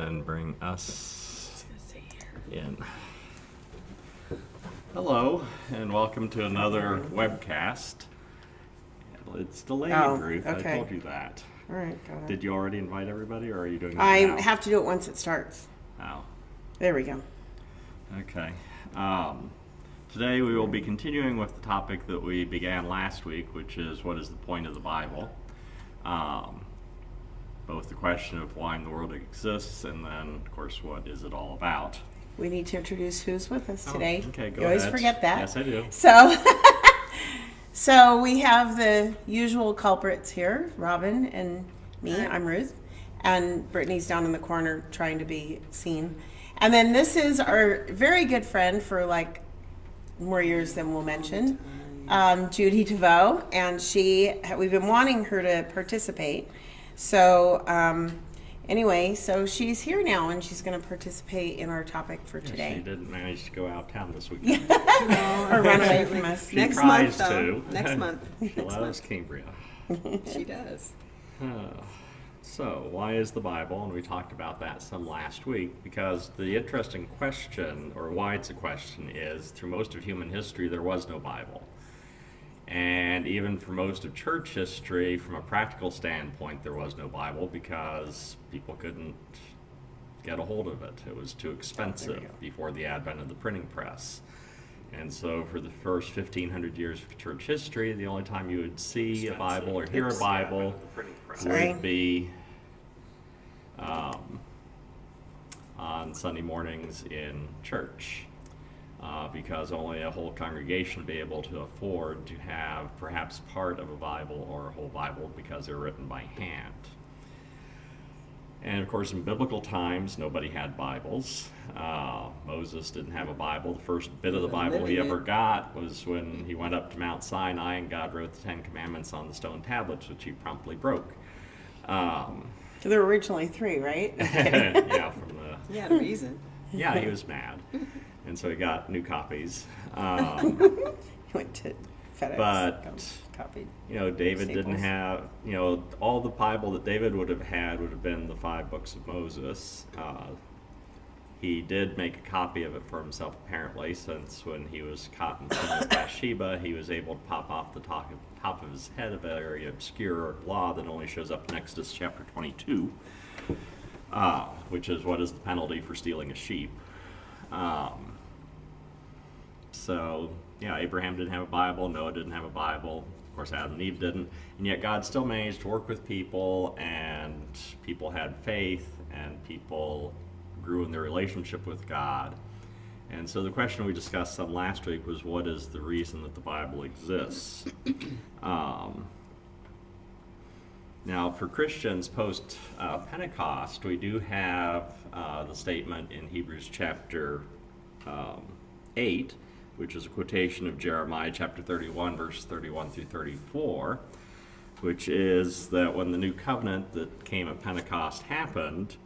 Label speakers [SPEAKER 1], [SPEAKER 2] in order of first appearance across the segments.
[SPEAKER 1] and bring us in. Hello, and welcome to another webcast. It's delayed, Ruth.
[SPEAKER 2] Okay.
[SPEAKER 1] I told you that.
[SPEAKER 2] All right, got it.
[SPEAKER 1] Did you already invite everybody, or are you doing it
[SPEAKER 2] I
[SPEAKER 1] now?
[SPEAKER 2] have to do it once it starts.
[SPEAKER 1] Oh,
[SPEAKER 2] There we go.
[SPEAKER 1] okay. Today we will be continuing with the topic that we began last week, which is what is the point of the Bible? Both the question of why in the world it exists, and then, of course, what is it all about?
[SPEAKER 2] We need to introduce who's with us today.
[SPEAKER 1] Okay, go
[SPEAKER 2] You always
[SPEAKER 1] ahead.
[SPEAKER 2] forget that.
[SPEAKER 1] Yes, I do.
[SPEAKER 2] So we have the usual culprits here, Robin and me. I'm Ruth. And Brittany's down in the corner trying to be seen. And then this is our very good friend for like more years than we'll mention, Judy DeVoe. And we've been wanting her to participate. So anyway, so she's here now and she's going to participate in our topic for today.
[SPEAKER 1] She didn't manage to go out of town this weekend.
[SPEAKER 2] Or run away from us.
[SPEAKER 1] She
[SPEAKER 3] Next
[SPEAKER 1] tries
[SPEAKER 3] month, though.
[SPEAKER 1] to.
[SPEAKER 3] Next month.
[SPEAKER 1] She
[SPEAKER 3] Next
[SPEAKER 1] loves
[SPEAKER 3] month.
[SPEAKER 1] Cambria.
[SPEAKER 3] She does.
[SPEAKER 1] So, why is the Bible? And we talked about that some last week, because the interesting question, or why it's a question, is through most of human history there was no Bible. And even for most of church history, from a practical standpoint, there was no Bible because people couldn't get a hold of it. It was too expensive before the advent of the printing press. And so for the first 1,500 years of church history, the only time you would see a Bible or hear a Bible would be on Sunday mornings in church. Because only a whole congregation would be able to afford to have perhaps part of a Bible or a whole Bible because they're written by hand. And of course, in biblical times, nobody had Bibles. Moses didn't have a Bible. The first bit of the Bible he ever got was when he went up to Mount Sinai and God wrote the Ten Commandments on the stone tablets, which he promptly broke.
[SPEAKER 2] There were originally 3, right?
[SPEAKER 1] Yeah,
[SPEAKER 3] He had a reason.
[SPEAKER 1] yeah, he was mad. And so he got new copies.
[SPEAKER 2] He went to FedEx.
[SPEAKER 1] But,
[SPEAKER 2] copied.
[SPEAKER 1] David
[SPEAKER 2] Staples.
[SPEAKER 1] didn't have, all the Bible that David would have had would have been the 5 books of Moses. He did make a copy of it for himself, apparently, since when he was caught in sin with Bathsheba, he was able to pop off the top of his head a very obscure law that only shows up in Exodus chapter 22, which is what is the penalty for stealing a sheep. So, Abraham didn't have a Bible, Noah didn't have a Bible, of course Adam and Eve didn't, and yet God still managed to work with people, and people had faith, and people grew in their relationship with God. And so the question we discussed some last week was, what is the reason that the Bible exists? Now, for Christians post-Pentecost, we do have the statement in Hebrews chapter 8, which is a quotation of Jeremiah chapter 31, verse 31 through 34, which is that when the new covenant that came at Pentecost happened,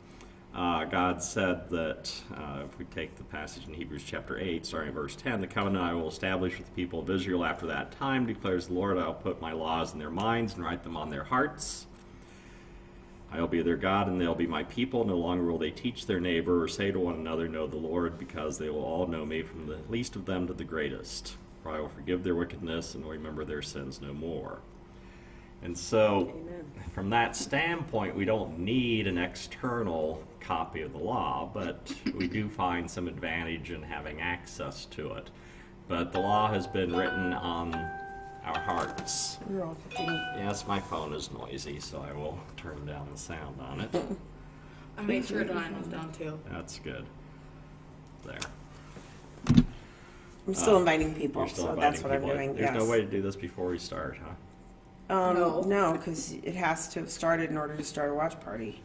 [SPEAKER 1] God said that, if we take the passage in Hebrews chapter 8, starting at verse 10, the covenant I will establish with the people of Israel after that time, declares the Lord, I will put my laws in their minds and write them on their hearts. I will be their God, and they'll be my people. No longer will they teach their neighbor or say to one another, know the Lord, because they will all know me, from the least of them to the greatest. For I will forgive their wickedness and remember their sins no more. And so, from that standpoint, we don't need an external copy of the law, but we do find some advantage in having access to it. But the law has been written on our hearts. Yes, my phone is noisy, so I will turn down the sound on it.
[SPEAKER 4] I made sure mine was down too.
[SPEAKER 1] That's good. There.
[SPEAKER 2] I'm still inviting people,
[SPEAKER 1] You're still
[SPEAKER 2] so
[SPEAKER 1] inviting
[SPEAKER 2] that's what I'm
[SPEAKER 1] people.
[SPEAKER 2] doing.
[SPEAKER 1] There's
[SPEAKER 2] yes.
[SPEAKER 1] no way to do this before we start, huh?
[SPEAKER 2] No, because it has to have started in order to start a watch party.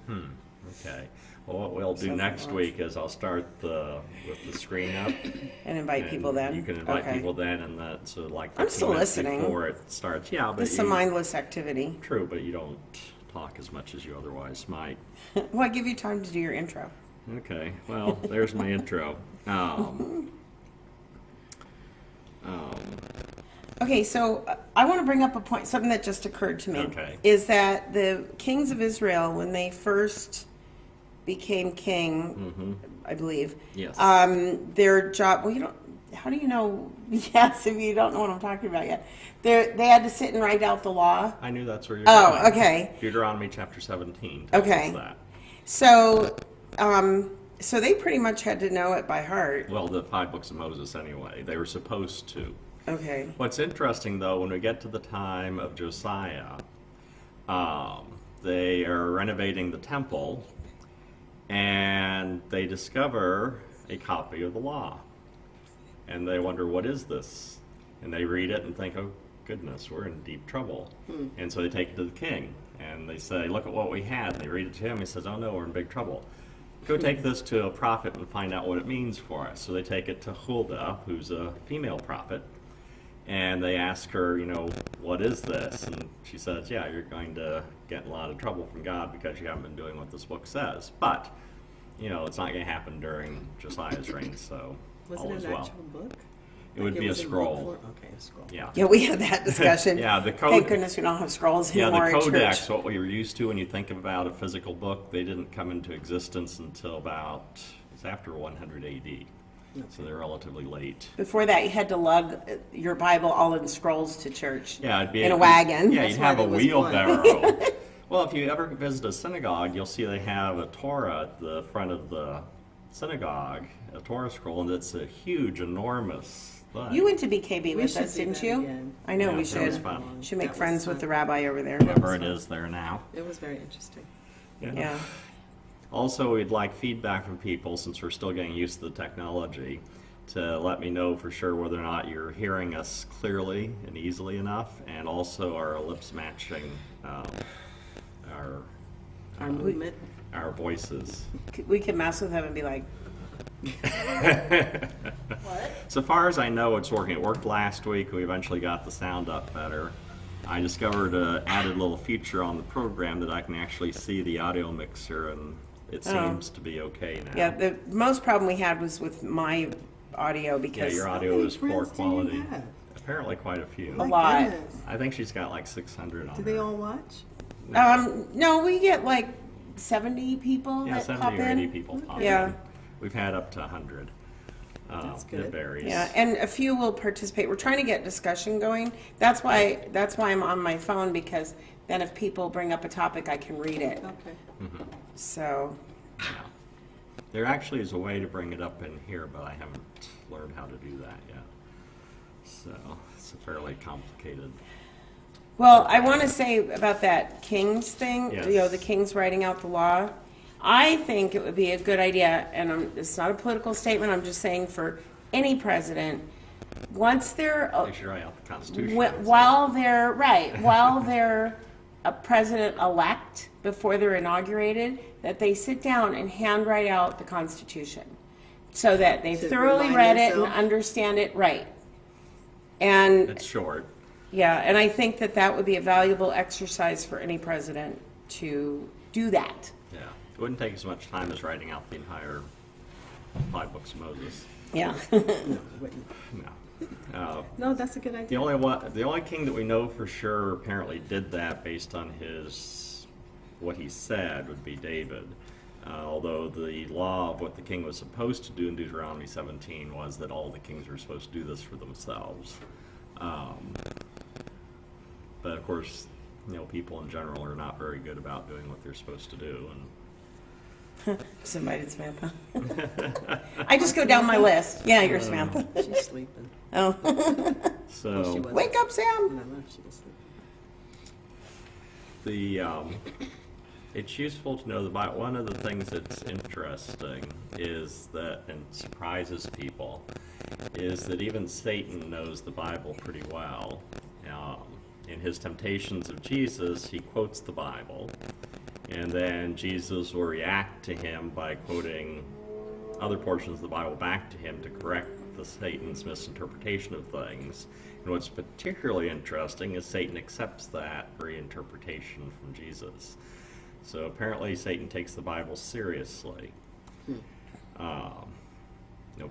[SPEAKER 1] Okay. Well, what we'll do next week is I'll start with the screen up.
[SPEAKER 2] And invite people then?
[SPEAKER 1] You can invite
[SPEAKER 2] Okay.
[SPEAKER 1] people then, and that so like
[SPEAKER 2] I'm
[SPEAKER 1] 15
[SPEAKER 2] still
[SPEAKER 1] minutes
[SPEAKER 2] listening.
[SPEAKER 1] before it starts. Yeah, but
[SPEAKER 2] This is a mindless activity.
[SPEAKER 1] true, but you don't talk as much as you otherwise might.
[SPEAKER 2] Well, I give you time to do your intro.
[SPEAKER 1] Okay. Well, there's my intro.
[SPEAKER 2] Okay, so I want to bring up a point, something that just occurred to me.
[SPEAKER 1] Okay.
[SPEAKER 2] Is that the kings of Israel, when they first became king, I believe.
[SPEAKER 1] Yes.
[SPEAKER 2] Their job. Well, you don't. How do you know? Yes, if you don't know what I'm talking about yet, they had to sit and write out the law.
[SPEAKER 1] I knew that's where you're
[SPEAKER 2] Oh,
[SPEAKER 1] going.
[SPEAKER 2] okay.
[SPEAKER 1] Deuteronomy chapter 17 tells
[SPEAKER 2] Okay.
[SPEAKER 1] us that.
[SPEAKER 2] So, so they pretty much had to know it by heart.
[SPEAKER 1] Well, the 5 books of Moses anyway. They were supposed to.
[SPEAKER 2] Okay.
[SPEAKER 1] What's interesting, though, when we get to the time of Josiah, they are renovating the temple, and they discover a copy of the law. And they wonder, what is this? And they read it and think, oh, goodness, we're in deep trouble. And so they take it to the king, and they say, look at what we had. And they read it to him. He says, oh, no, we're in big trouble. Go take this to a prophet and find out what it means for us. So they take it to Huldah, who's a female prophet, and they ask her, what is this? And she says, yeah, you're going to get in a lot of trouble from God because you haven't been doing what this book says. But, it's not going to happen during Josiah's reign, so
[SPEAKER 3] Was
[SPEAKER 1] all
[SPEAKER 3] it
[SPEAKER 1] is
[SPEAKER 3] an
[SPEAKER 1] well.
[SPEAKER 3] actual book?
[SPEAKER 1] It would be a
[SPEAKER 3] was in book
[SPEAKER 1] scroll.
[SPEAKER 3] form? Okay, a scroll.
[SPEAKER 1] Yeah.
[SPEAKER 2] Yeah, we had that discussion.
[SPEAKER 1] Yeah, the
[SPEAKER 2] Thank
[SPEAKER 1] code.
[SPEAKER 2] goodness we don't have scrolls
[SPEAKER 1] Yeah,
[SPEAKER 2] anymore
[SPEAKER 1] the
[SPEAKER 2] in
[SPEAKER 1] codex,
[SPEAKER 2] church.
[SPEAKER 1] what we were used to when you think about a physical book, they didn't come into existence until it's after 100 AD. So they're relatively late.
[SPEAKER 2] Before that, you had to lug your Bible all in scrolls to church.
[SPEAKER 1] Yeah, it'd be
[SPEAKER 2] in a wagon.
[SPEAKER 1] Yeah,
[SPEAKER 3] That's
[SPEAKER 1] you'd
[SPEAKER 3] why
[SPEAKER 1] have a
[SPEAKER 3] there was one.
[SPEAKER 1] wheelbarrow. Well, if you ever visit a synagogue, you'll see they have a Torah at the front of the synagogue, a Torah scroll, and it's a huge, enormous thing.
[SPEAKER 2] You went to BKB
[SPEAKER 3] We
[SPEAKER 2] with
[SPEAKER 3] should
[SPEAKER 2] us,
[SPEAKER 3] do
[SPEAKER 2] didn't
[SPEAKER 3] that
[SPEAKER 2] you?
[SPEAKER 3] again.
[SPEAKER 2] I know
[SPEAKER 1] Yeah,
[SPEAKER 2] we
[SPEAKER 1] that was
[SPEAKER 2] should.
[SPEAKER 1] fun.
[SPEAKER 2] Should make
[SPEAKER 3] That was
[SPEAKER 2] friends with
[SPEAKER 3] fun.
[SPEAKER 2] the rabbi over there.
[SPEAKER 1] Whoever it is there now.
[SPEAKER 3] It was very interesting.
[SPEAKER 2] Yeah.
[SPEAKER 1] Also, we'd like feedback from people, since we're still getting used to the technology, to let me know for sure whether or not you're hearing us clearly and easily enough, and also our lips matching
[SPEAKER 3] Our movement.
[SPEAKER 1] our voices.
[SPEAKER 2] We could mess with them and be like,
[SPEAKER 1] So far as I know, it's working. It worked last week. We eventually got the sound up better. I discovered an added little feature on the program that I can actually see the audio mixer, and it seems to be okay now.
[SPEAKER 2] yeah, the most problem we had was with my audio
[SPEAKER 1] Yeah,
[SPEAKER 2] because
[SPEAKER 1] your
[SPEAKER 3] How
[SPEAKER 1] audio
[SPEAKER 3] many
[SPEAKER 1] is poor
[SPEAKER 3] friends do you
[SPEAKER 1] quality.
[SPEAKER 3] have?
[SPEAKER 1] Apparently quite a few.
[SPEAKER 2] A
[SPEAKER 3] My
[SPEAKER 2] lot.
[SPEAKER 3] goodness.
[SPEAKER 1] I think she's got like 600 on
[SPEAKER 3] Do
[SPEAKER 1] her.
[SPEAKER 3] they all watch?
[SPEAKER 2] no, we get like 70 people
[SPEAKER 1] Yeah,
[SPEAKER 2] that
[SPEAKER 1] 70
[SPEAKER 2] pop
[SPEAKER 1] or 80
[SPEAKER 2] in.
[SPEAKER 1] people pop
[SPEAKER 2] Yeah.
[SPEAKER 1] in. We've had up to 100.
[SPEAKER 3] That's
[SPEAKER 1] It
[SPEAKER 3] good.
[SPEAKER 1] varies.
[SPEAKER 2] Yeah, and a few will participate. We're trying to get discussion going. That's why I'm on my phone, because then if people bring up a topic, I can read it.
[SPEAKER 3] Okay.
[SPEAKER 2] So,
[SPEAKER 1] Yeah. There actually is a way to bring it up in here, but I haven't learned how to do that yet. So it's a fairly complicated.
[SPEAKER 2] well, I want to say about that Kings thing,
[SPEAKER 1] Yes.
[SPEAKER 2] the Kings writing out the law. I think it would be a good idea, and it's not a political statement, I'm just saying for any president, once they're,
[SPEAKER 1] They should write out the Constitution.
[SPEAKER 2] while they're a president-elect, before they're inaugurated, that they sit down and handwrite out the Constitution, so that they've
[SPEAKER 3] To
[SPEAKER 2] thoroughly
[SPEAKER 3] remind
[SPEAKER 2] read it and
[SPEAKER 3] themselves.
[SPEAKER 2] understand it right. And
[SPEAKER 1] It's short.
[SPEAKER 2] yeah, and I think that would be a valuable exercise for any president to do that.
[SPEAKER 1] Yeah. It wouldn't take as much time as writing out the entire 5 books of Moses.
[SPEAKER 2] Yeah.
[SPEAKER 3] No, wait.
[SPEAKER 1] No.
[SPEAKER 3] No, that's a good idea.
[SPEAKER 1] The only king that we know for sure apparently did that based on what he said would be David. Although the law of what the king was supposed to do in Deuteronomy 17 was that all the kings were supposed to do this for themselves. But of course, people in general are not very good about doing what they're supposed to do.
[SPEAKER 2] Just invited Samantha. I just go down my list. Yeah, you're Samantha.
[SPEAKER 3] She's sleeping.
[SPEAKER 2] Oh.
[SPEAKER 1] So
[SPEAKER 3] Well, she was.
[SPEAKER 2] Wake up,
[SPEAKER 3] I
[SPEAKER 2] Sam.
[SPEAKER 3] don't know if she was sleeping.
[SPEAKER 1] it's useful to know the Bible. One of the things that's interesting is that, and surprises people, is that even Satan knows the Bible pretty well. In his temptations of Jesus, he quotes the Bible, and then Jesus will react to him by quoting other portions of the Bible back to him to correct Satan's misinterpretation of things. And what's particularly interesting is Satan accepts that reinterpretation from Jesus. So apparently Satan takes the Bible seriously.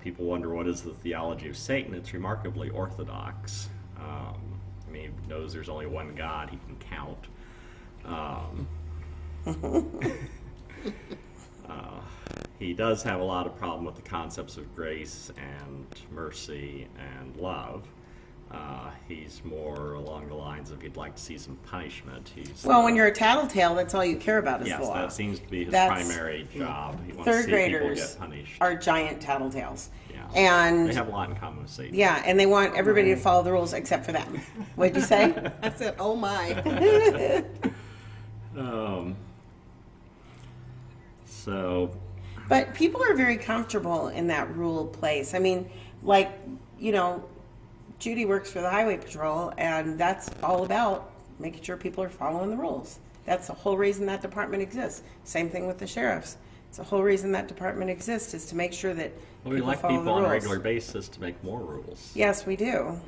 [SPEAKER 1] People wonder, what is the theology of Satan? It's remarkably orthodox. He knows there's only one God he can count. he does have a lot of problem with the concepts of grace and mercy and love. He's more along the lines of he'd like to see some punishment.
[SPEAKER 2] Well, when you're a tattletale, that's all you care about is
[SPEAKER 1] yes,
[SPEAKER 2] the law.
[SPEAKER 1] that seems to be his
[SPEAKER 2] That's-
[SPEAKER 1] primary job. He wants to
[SPEAKER 2] Third
[SPEAKER 1] see people
[SPEAKER 2] graders
[SPEAKER 1] get punished.
[SPEAKER 2] are giant tattletales.
[SPEAKER 1] Yeah.
[SPEAKER 2] And
[SPEAKER 1] They have a lot in common with Satan.
[SPEAKER 2] yeah, and they want everybody to follow the rules except for them. What'd you say?
[SPEAKER 3] I said, oh my.
[SPEAKER 1] So,
[SPEAKER 2] But people are very comfortable in that rule place. I mean, like, you know, Judy works for the Highway Patrol, and that's all about making sure people are following the rules. That's the whole reason that department exists. Same thing with the sheriffs. It's the whole reason that department exists is to make sure that
[SPEAKER 1] well, we
[SPEAKER 2] people
[SPEAKER 1] elect
[SPEAKER 2] follow
[SPEAKER 1] people
[SPEAKER 2] the
[SPEAKER 1] on
[SPEAKER 2] rules.
[SPEAKER 1] a regular basis to make more rules.
[SPEAKER 2] Yes, we do.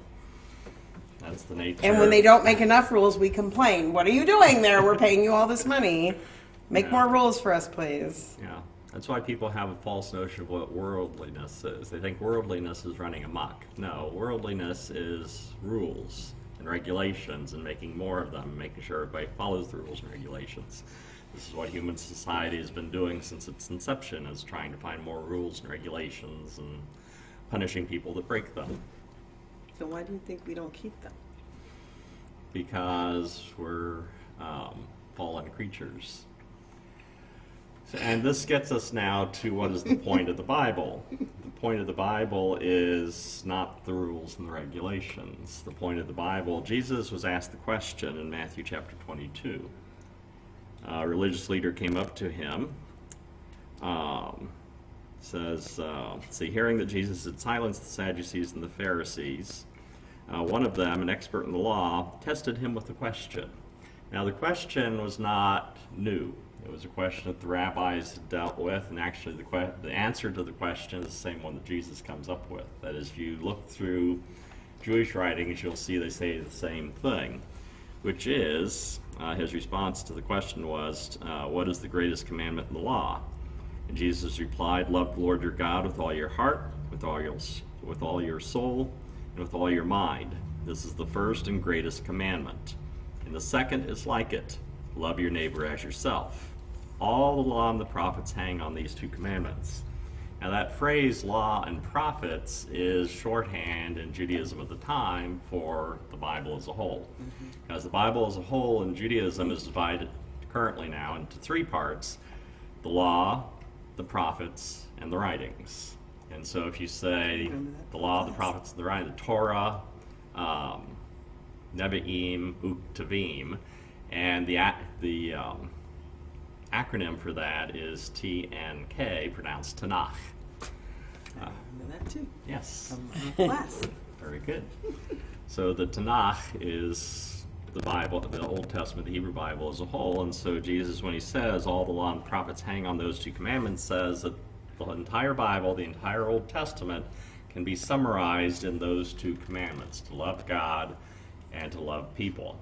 [SPEAKER 1] That's the nature.
[SPEAKER 2] And when they don't make enough rules, we complain. What are you doing there? We're paying you all this money. Make
[SPEAKER 1] Yeah.
[SPEAKER 2] more rules for us, please.
[SPEAKER 1] Yeah, that's why people have a false notion of what worldliness is. They think worldliness is running amok. No, worldliness is rules and regulations and making more of them, making sure everybody follows the rules and regulations. This is what human society has been doing since its inception, is trying to find more rules and regulations and punishing people that break them.
[SPEAKER 3] So why do you think we don't keep them?
[SPEAKER 1] Because we're fallen creatures. And this gets us now to what is the point of the Bible. The point of the Bible is not the rules and the regulations. The point of the Bible, Jesus was asked the question in Matthew chapter 22. A religious leader came up to him, says, hearing that Jesus had silenced the Sadducees and the Pharisees, one of them, an expert in the law, tested him with a question. Now, the question was not new. It was a question that the rabbis had dealt with, and actually the answer to the question is the same one that Jesus comes up with. That is, if you look through Jewish writings, you'll see they say the same thing, which is, his response to the question was, what is the greatest commandment in the law? And Jesus replied, love the Lord your God with all your heart, with all your soul, and with all your mind. This is the first and greatest commandment. And the second is like it, love your neighbor as yourself. All the law and the prophets hang on these two commandments. Now that phrase, law and prophets, is shorthand in Judaism of the time for the Bible as a whole. Because the Bible as a whole in Judaism is divided currently now into three parts: the law, the prophets, and the writings. And so if you say the law, the prophets, and the writings, the Torah, Nevi'im, Uktavim, and the acronym for that is TNK, pronounced Tanakh.
[SPEAKER 3] I know that too.
[SPEAKER 1] Yes,
[SPEAKER 3] From my class.
[SPEAKER 1] very good. So the Tanakh is the Bible, the Old Testament, the Hebrew Bible as a whole, and so Jesus, when he says all the law and prophets hang on those two commandments, says that the entire Bible, the entire Old Testament, can be summarized in those two commandments: to love God and to love people.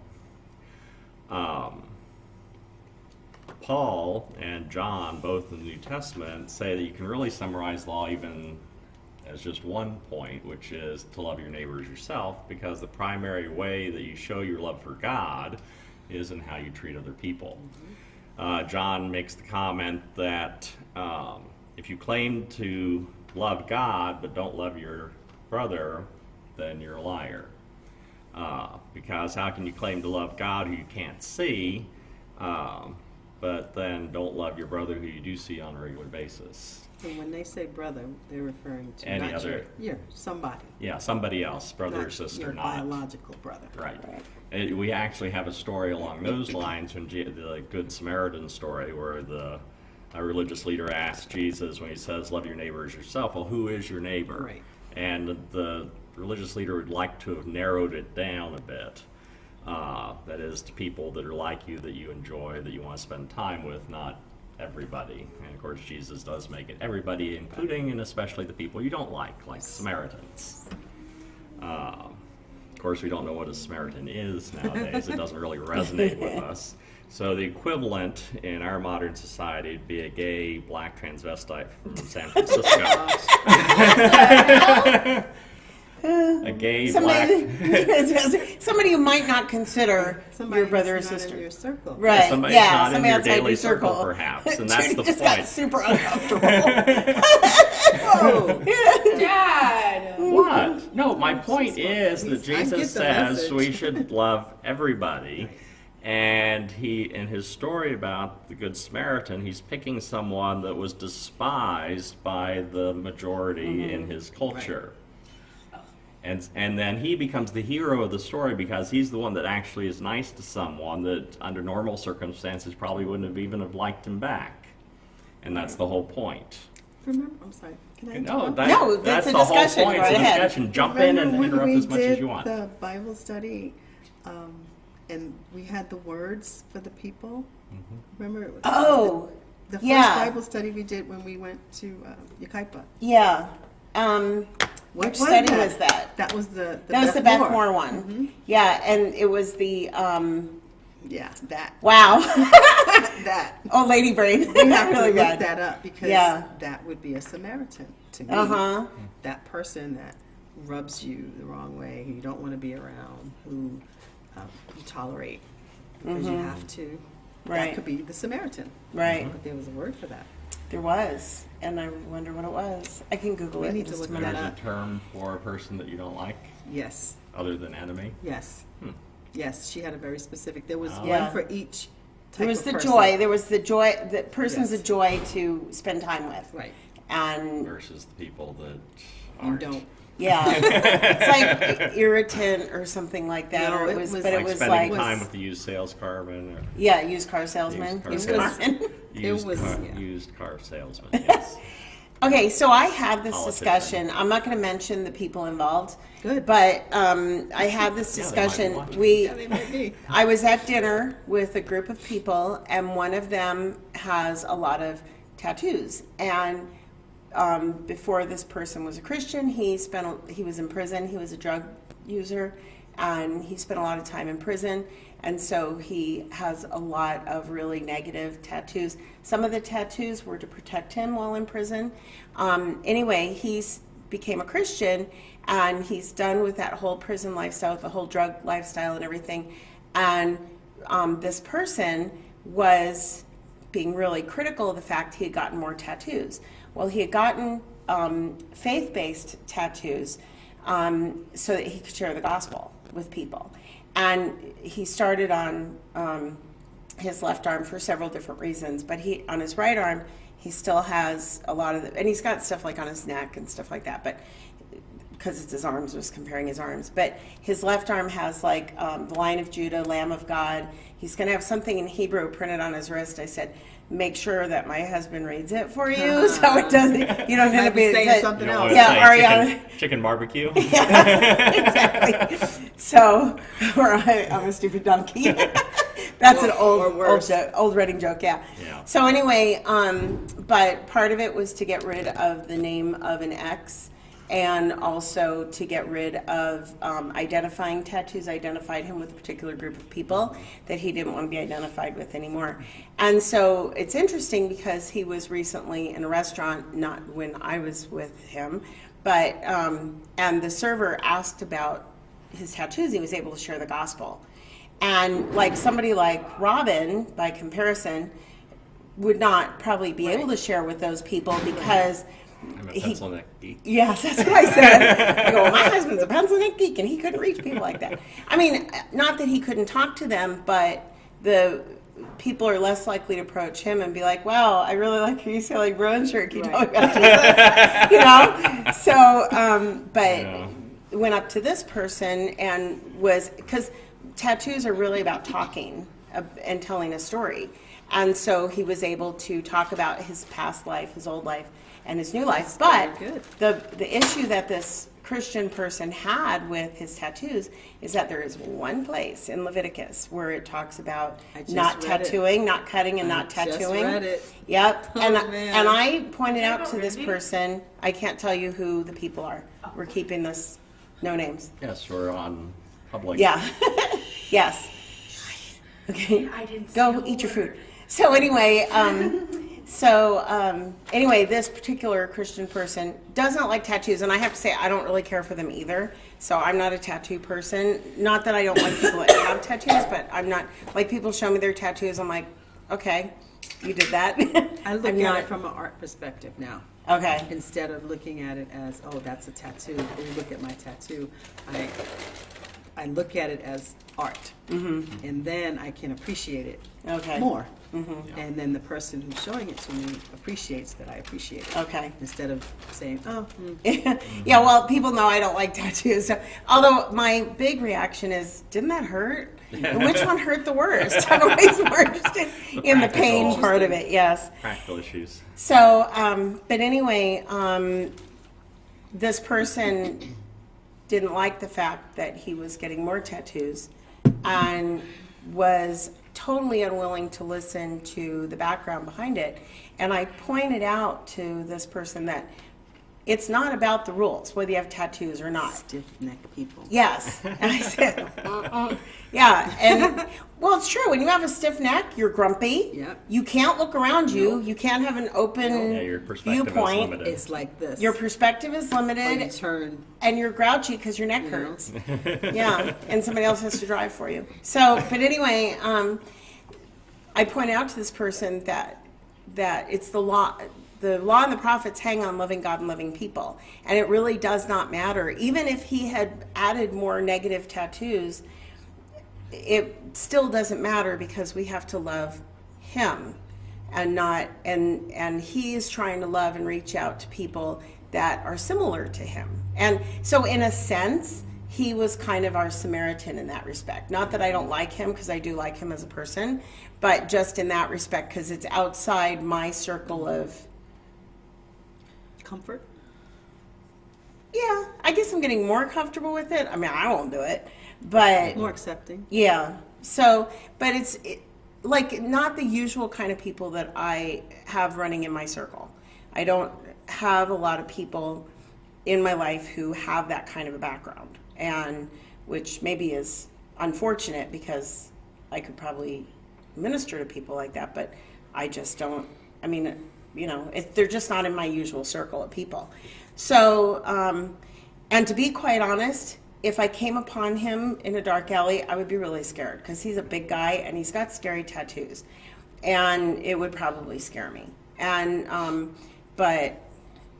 [SPEAKER 1] Paul and John, both in the New Testament, say that you can really summarize law even as just one point, which is to love your neighbor as yourself, because the primary way that you show your love for God is in how you treat other people. John makes the comment that if you claim to love God but don't love your brother, then you're a liar. Because how can you claim to love God who you can't see, but then don't love your brother who you do see on a regular basis?
[SPEAKER 3] And when they say brother, they're referring to
[SPEAKER 1] Any
[SPEAKER 3] not
[SPEAKER 1] other-
[SPEAKER 3] somebody.
[SPEAKER 1] Yeah, somebody else, brother or
[SPEAKER 3] Not
[SPEAKER 1] sister,
[SPEAKER 3] your
[SPEAKER 1] not.
[SPEAKER 3] biological brother.
[SPEAKER 1] Right.
[SPEAKER 2] Right.
[SPEAKER 1] We actually have a story along those lines, when the Good Samaritan story, where a religious leader asks Jesus, when he says, love your neighbor as yourself, well, who is your neighbor?
[SPEAKER 3] Right.
[SPEAKER 1] And the religious leader would like to have narrowed it down a bit. That is, to people that are like you, that you enjoy, that you want to spend time with, not everybody. And of course, Jesus does make it everybody, including and especially the people you don't like Samaritans. Of course, we don't know what a Samaritan is nowadays. It doesn't really resonate with us. So the equivalent in our modern society would be a gay black transvestite from San Francisco. a gay
[SPEAKER 2] somebody,
[SPEAKER 1] black.
[SPEAKER 2] somebody you might not consider
[SPEAKER 3] Somebody
[SPEAKER 2] your brother or
[SPEAKER 3] who's not
[SPEAKER 2] sister.
[SPEAKER 3] in your circle.
[SPEAKER 2] Right.
[SPEAKER 1] Somebody's
[SPEAKER 2] yeah,
[SPEAKER 1] not in
[SPEAKER 2] somebody
[SPEAKER 1] your
[SPEAKER 2] outside
[SPEAKER 1] daily
[SPEAKER 2] your
[SPEAKER 1] circle, perhaps, and that's
[SPEAKER 2] Judy
[SPEAKER 1] the
[SPEAKER 2] just got
[SPEAKER 1] point.
[SPEAKER 2] super uncomfortable.
[SPEAKER 3] Oh,
[SPEAKER 4] Dad!
[SPEAKER 1] What? No, my point is that
[SPEAKER 3] I get
[SPEAKER 1] Jesus
[SPEAKER 3] the
[SPEAKER 1] says
[SPEAKER 3] message.
[SPEAKER 1] we should love everybody. And he, in his story about the Good Samaritan, he's picking someone that was despised by the majority in his culture. And then he becomes the hero of the story because he's the one that actually is nice to someone that under normal circumstances probably wouldn't have even have liked him back. And that's the whole point.
[SPEAKER 3] remember? I'm sorry. Can I
[SPEAKER 1] No,
[SPEAKER 3] interrupt?
[SPEAKER 2] that's a
[SPEAKER 1] the whole
[SPEAKER 2] discussion.
[SPEAKER 1] point.
[SPEAKER 2] Right
[SPEAKER 1] It's a
[SPEAKER 2] ahead.
[SPEAKER 1] discussion. Jump in and
[SPEAKER 3] Remember when
[SPEAKER 1] interrupt
[SPEAKER 3] we
[SPEAKER 1] as much as
[SPEAKER 3] did
[SPEAKER 1] you want.
[SPEAKER 3] the Bible study, and we had the words for the people. Remember?
[SPEAKER 2] Oh,
[SPEAKER 3] the first
[SPEAKER 2] yeah.
[SPEAKER 3] Bible study we did when we went to Yucaipa.
[SPEAKER 2] yeah.
[SPEAKER 3] What
[SPEAKER 2] Which study
[SPEAKER 3] that?
[SPEAKER 2] was that?
[SPEAKER 3] That was the
[SPEAKER 2] That was the Beth Moore
[SPEAKER 3] Moore
[SPEAKER 2] one. Yeah, and it was the
[SPEAKER 3] Yeah, that
[SPEAKER 2] wow.
[SPEAKER 3] that.
[SPEAKER 2] Oh, lady brain.
[SPEAKER 3] We have to
[SPEAKER 2] really
[SPEAKER 3] look
[SPEAKER 2] bad.
[SPEAKER 3] that up because
[SPEAKER 2] Yeah.
[SPEAKER 3] that would be a Samaritan to me.
[SPEAKER 2] Uh-huh.
[SPEAKER 3] That person that rubs you the wrong way, who you don't want to be around, who you tolerate because you have to.
[SPEAKER 2] Mm-hmm. Right.
[SPEAKER 3] That could be the Samaritan.
[SPEAKER 2] Right.
[SPEAKER 3] But there was a word for that.
[SPEAKER 2] There was, and I wonder what it was. I can Google
[SPEAKER 3] We
[SPEAKER 2] it in
[SPEAKER 3] need to
[SPEAKER 2] just a
[SPEAKER 3] look
[SPEAKER 2] minute.
[SPEAKER 3] that
[SPEAKER 1] There's
[SPEAKER 3] up.
[SPEAKER 1] a term for a person that you don't like
[SPEAKER 3] Yes.
[SPEAKER 1] other than enemy.
[SPEAKER 3] Yes. Yes. She had a very specific. There was
[SPEAKER 1] Oh.
[SPEAKER 3] one
[SPEAKER 2] Yeah.
[SPEAKER 3] for each type
[SPEAKER 2] There was
[SPEAKER 3] of
[SPEAKER 2] the
[SPEAKER 3] person.
[SPEAKER 2] joy. There was the joy. The person's
[SPEAKER 3] Yes.
[SPEAKER 2] a joy to spend time with.
[SPEAKER 3] Right.
[SPEAKER 2] And
[SPEAKER 1] Versus the people that
[SPEAKER 3] You
[SPEAKER 1] aren't.
[SPEAKER 3] don't.
[SPEAKER 2] yeah, it's like irritant or something like that.
[SPEAKER 3] No,
[SPEAKER 2] or
[SPEAKER 3] it was
[SPEAKER 2] but
[SPEAKER 1] Like
[SPEAKER 2] it was
[SPEAKER 1] spending
[SPEAKER 2] like
[SPEAKER 1] time with the used sales carman or
[SPEAKER 2] yeah, used car salesman.
[SPEAKER 1] Used car
[SPEAKER 2] It was-
[SPEAKER 1] used,
[SPEAKER 3] was-
[SPEAKER 1] car,
[SPEAKER 3] yeah.
[SPEAKER 1] used car salesman. Yes.
[SPEAKER 2] Okay, so I had this
[SPEAKER 1] Politician.
[SPEAKER 2] discussion. I'm not going to mention the people involved.
[SPEAKER 3] Good.
[SPEAKER 2] But I had this
[SPEAKER 1] Yeah, they might be
[SPEAKER 2] discussion.
[SPEAKER 1] watching.
[SPEAKER 3] Yeah, they might be.
[SPEAKER 2] I was at dinner with a group of people, and one of them has a lot of tattoos. And before this person was a Christian, he was in prison. He was a drug user, and he spent a lot of time in prison. And so he has a lot of really negative tattoos. Some of the tattoos were to protect him while in prison. Anyway, he's became a Christian, and he's done with that whole prison lifestyle, with the whole drug lifestyle and everything. And this person was being really critical of the fact he had gotten more tattoos. Well, he had gotten faith-based tattoos so that he could share the gospel with people. And he started on his left arm for several different reasons, but on his right arm, he still has a lot of and he's got stuff like on his neck and stuff like that, but because it's his arms, I was comparing his arms. But his left arm has like the Lion of Judah, Lamb of God. He's going to have something in Hebrew printed on his wrist. I said, make sure that my husband reads it for you, so it doesn't. You don't
[SPEAKER 3] Might
[SPEAKER 2] have to
[SPEAKER 3] be
[SPEAKER 2] be
[SPEAKER 3] saying something
[SPEAKER 1] You
[SPEAKER 3] else.
[SPEAKER 1] don't
[SPEAKER 2] Yeah,
[SPEAKER 1] want to say
[SPEAKER 2] Ariana.
[SPEAKER 1] chicken barbecue.
[SPEAKER 2] Yeah, exactly. So, or I'm a stupid donkey. That's an
[SPEAKER 3] Or
[SPEAKER 2] old
[SPEAKER 3] worse.
[SPEAKER 2] old Reading joke, yeah.
[SPEAKER 1] Yeah.
[SPEAKER 2] So anyway, but part of it was to get rid of the name of an ex, and also to get rid of identifying tattoos. Identified him with a particular group of people that he didn't want to be identified with anymore. And so it's interesting because he was recently in a restaurant, not when I was with him, but and the server asked about his tattoos. He was able to share the gospel. And like somebody like Robin, by comparison, would not probably be able to share with those people because
[SPEAKER 1] I'm a
[SPEAKER 2] he,
[SPEAKER 1] pencil neck geek.
[SPEAKER 2] yes, that's what I said. I go, well, my husband's a pencil neck geek, and he couldn't reach people like that. I mean, not that he couldn't talk to them, but the people are less likely to approach him and be like, wow, I really like your UCLA Bruins shirt. Can you tell me about Jesus? You know? So, but
[SPEAKER 1] Yeah.
[SPEAKER 2] went up to this person and was, because tattoos are really about talking and telling a story. And so he was able to talk about his past life, his old life, and his new life. But
[SPEAKER 3] very
[SPEAKER 2] the issue that this Christian person had with his tattoos is that there is one place in Leviticus where it talks about
[SPEAKER 3] I just
[SPEAKER 2] not
[SPEAKER 3] read it.
[SPEAKER 2] tattooing, not cutting, and not
[SPEAKER 3] I just
[SPEAKER 2] tattooing.
[SPEAKER 3] read it.
[SPEAKER 2] Yep.
[SPEAKER 3] Oh,
[SPEAKER 2] and
[SPEAKER 3] man.
[SPEAKER 2] I pointed out to this
[SPEAKER 4] Really?
[SPEAKER 2] person, I can't tell you who the people are. We're keeping this no names.
[SPEAKER 1] Yes, we're on public.
[SPEAKER 2] Yeah. Yes. Okay.
[SPEAKER 4] I didn't see
[SPEAKER 2] Go
[SPEAKER 4] a
[SPEAKER 2] eat your
[SPEAKER 4] word.
[SPEAKER 2] food. So anyway, So anyway, this particular Christian person does not like tattoos, and I have to say I don't really care for them either. So I'm not a tattoo person. Not that I don't like people that have tattoos, but I'm not, like, people show me their tattoos, I'm like, okay, you did that.
[SPEAKER 3] I look
[SPEAKER 2] I'm
[SPEAKER 3] at
[SPEAKER 2] not-
[SPEAKER 3] it from an art perspective now.
[SPEAKER 2] Okay.
[SPEAKER 3] Instead of looking at it as, oh, that's a tattoo. Oh, look at my tattoo. I look at it as art, and then I can appreciate it
[SPEAKER 2] Okay.
[SPEAKER 3] more. And then the person who's showing it to me appreciates that I appreciate it.
[SPEAKER 2] Okay.
[SPEAKER 3] Instead of saying, oh,
[SPEAKER 2] Yeah, well, people know I don't like tattoos. So, although my big reaction is, didn't that hurt? And which one hurt the worst? I'm always more interested in the pain
[SPEAKER 1] practical.
[SPEAKER 2] part of it, yes.
[SPEAKER 1] Practical issues.
[SPEAKER 2] So, but anyway, this person didn't like the fact that he was getting more tattoos and was totally unwilling to listen to the background behind it. And I pointed out to this person that it's not about the rules, whether you have tattoos or not.
[SPEAKER 3] stiff-necked people.
[SPEAKER 2] Yes. And I said, yeah. And, well, it's true. When you have a stiff neck, you're grumpy.
[SPEAKER 3] Yep.
[SPEAKER 2] You can't look around you. You can't have an open
[SPEAKER 1] Yeah, your perspective
[SPEAKER 2] viewpoint.
[SPEAKER 1] is limited.
[SPEAKER 3] It's like this.
[SPEAKER 2] Your perspective is
[SPEAKER 3] Or you
[SPEAKER 2] limited,
[SPEAKER 3] turn,
[SPEAKER 2] and you're grouchy because your neck
[SPEAKER 3] you know.
[SPEAKER 2] hurts. Yeah, and somebody else has to drive for you. So, but anyway, I point out to this person that it's the law. The law and the prophets hang on loving God and loving people, and it really does not matter. Even if he had added more negative tattoos, it still doesn't matter because we have to love him, and not and he is trying to love and reach out to people that are similar to him. And so, in a sense, he was kind of our Samaritan in that respect. Not that I don't like him, because I do like him as a person, but just in that respect, because it's outside my circle of,
[SPEAKER 3] comfort.
[SPEAKER 2] yeah, I guess I'm getting more comfortable with it. I mean, I won't do it, but
[SPEAKER 3] More accepting.
[SPEAKER 2] yeah. So, but it's like not the usual kind of people that I have running in my circle. I don't have a lot of people in my life who have that kind of a background, and which maybe is unfortunate because I could probably minister to people like that, but I just don't. I mean, you know, they're just not in my usual circle of people. So, and to be quite honest, if I came upon him in a dark alley, I would be really scared because he's a big guy and he's got scary tattoos, and it would probably scare me. And but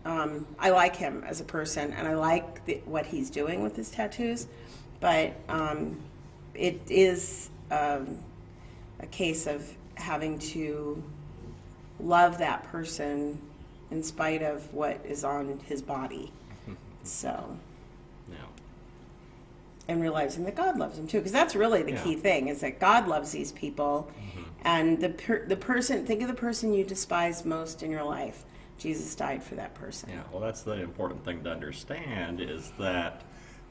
[SPEAKER 2] I like him as a person, and I like what he's doing with his tattoos. But it is a case of having to love that person in spite of what is on his body. So,
[SPEAKER 1] Yeah.
[SPEAKER 2] and realizing that God loves him too, because that's really the
[SPEAKER 1] Yeah.
[SPEAKER 2] key thing, is that God loves these people. And the person, think of the person you despise most in your life. Jesus died for that person.
[SPEAKER 1] Yeah, well, that's the important thing to understand, is that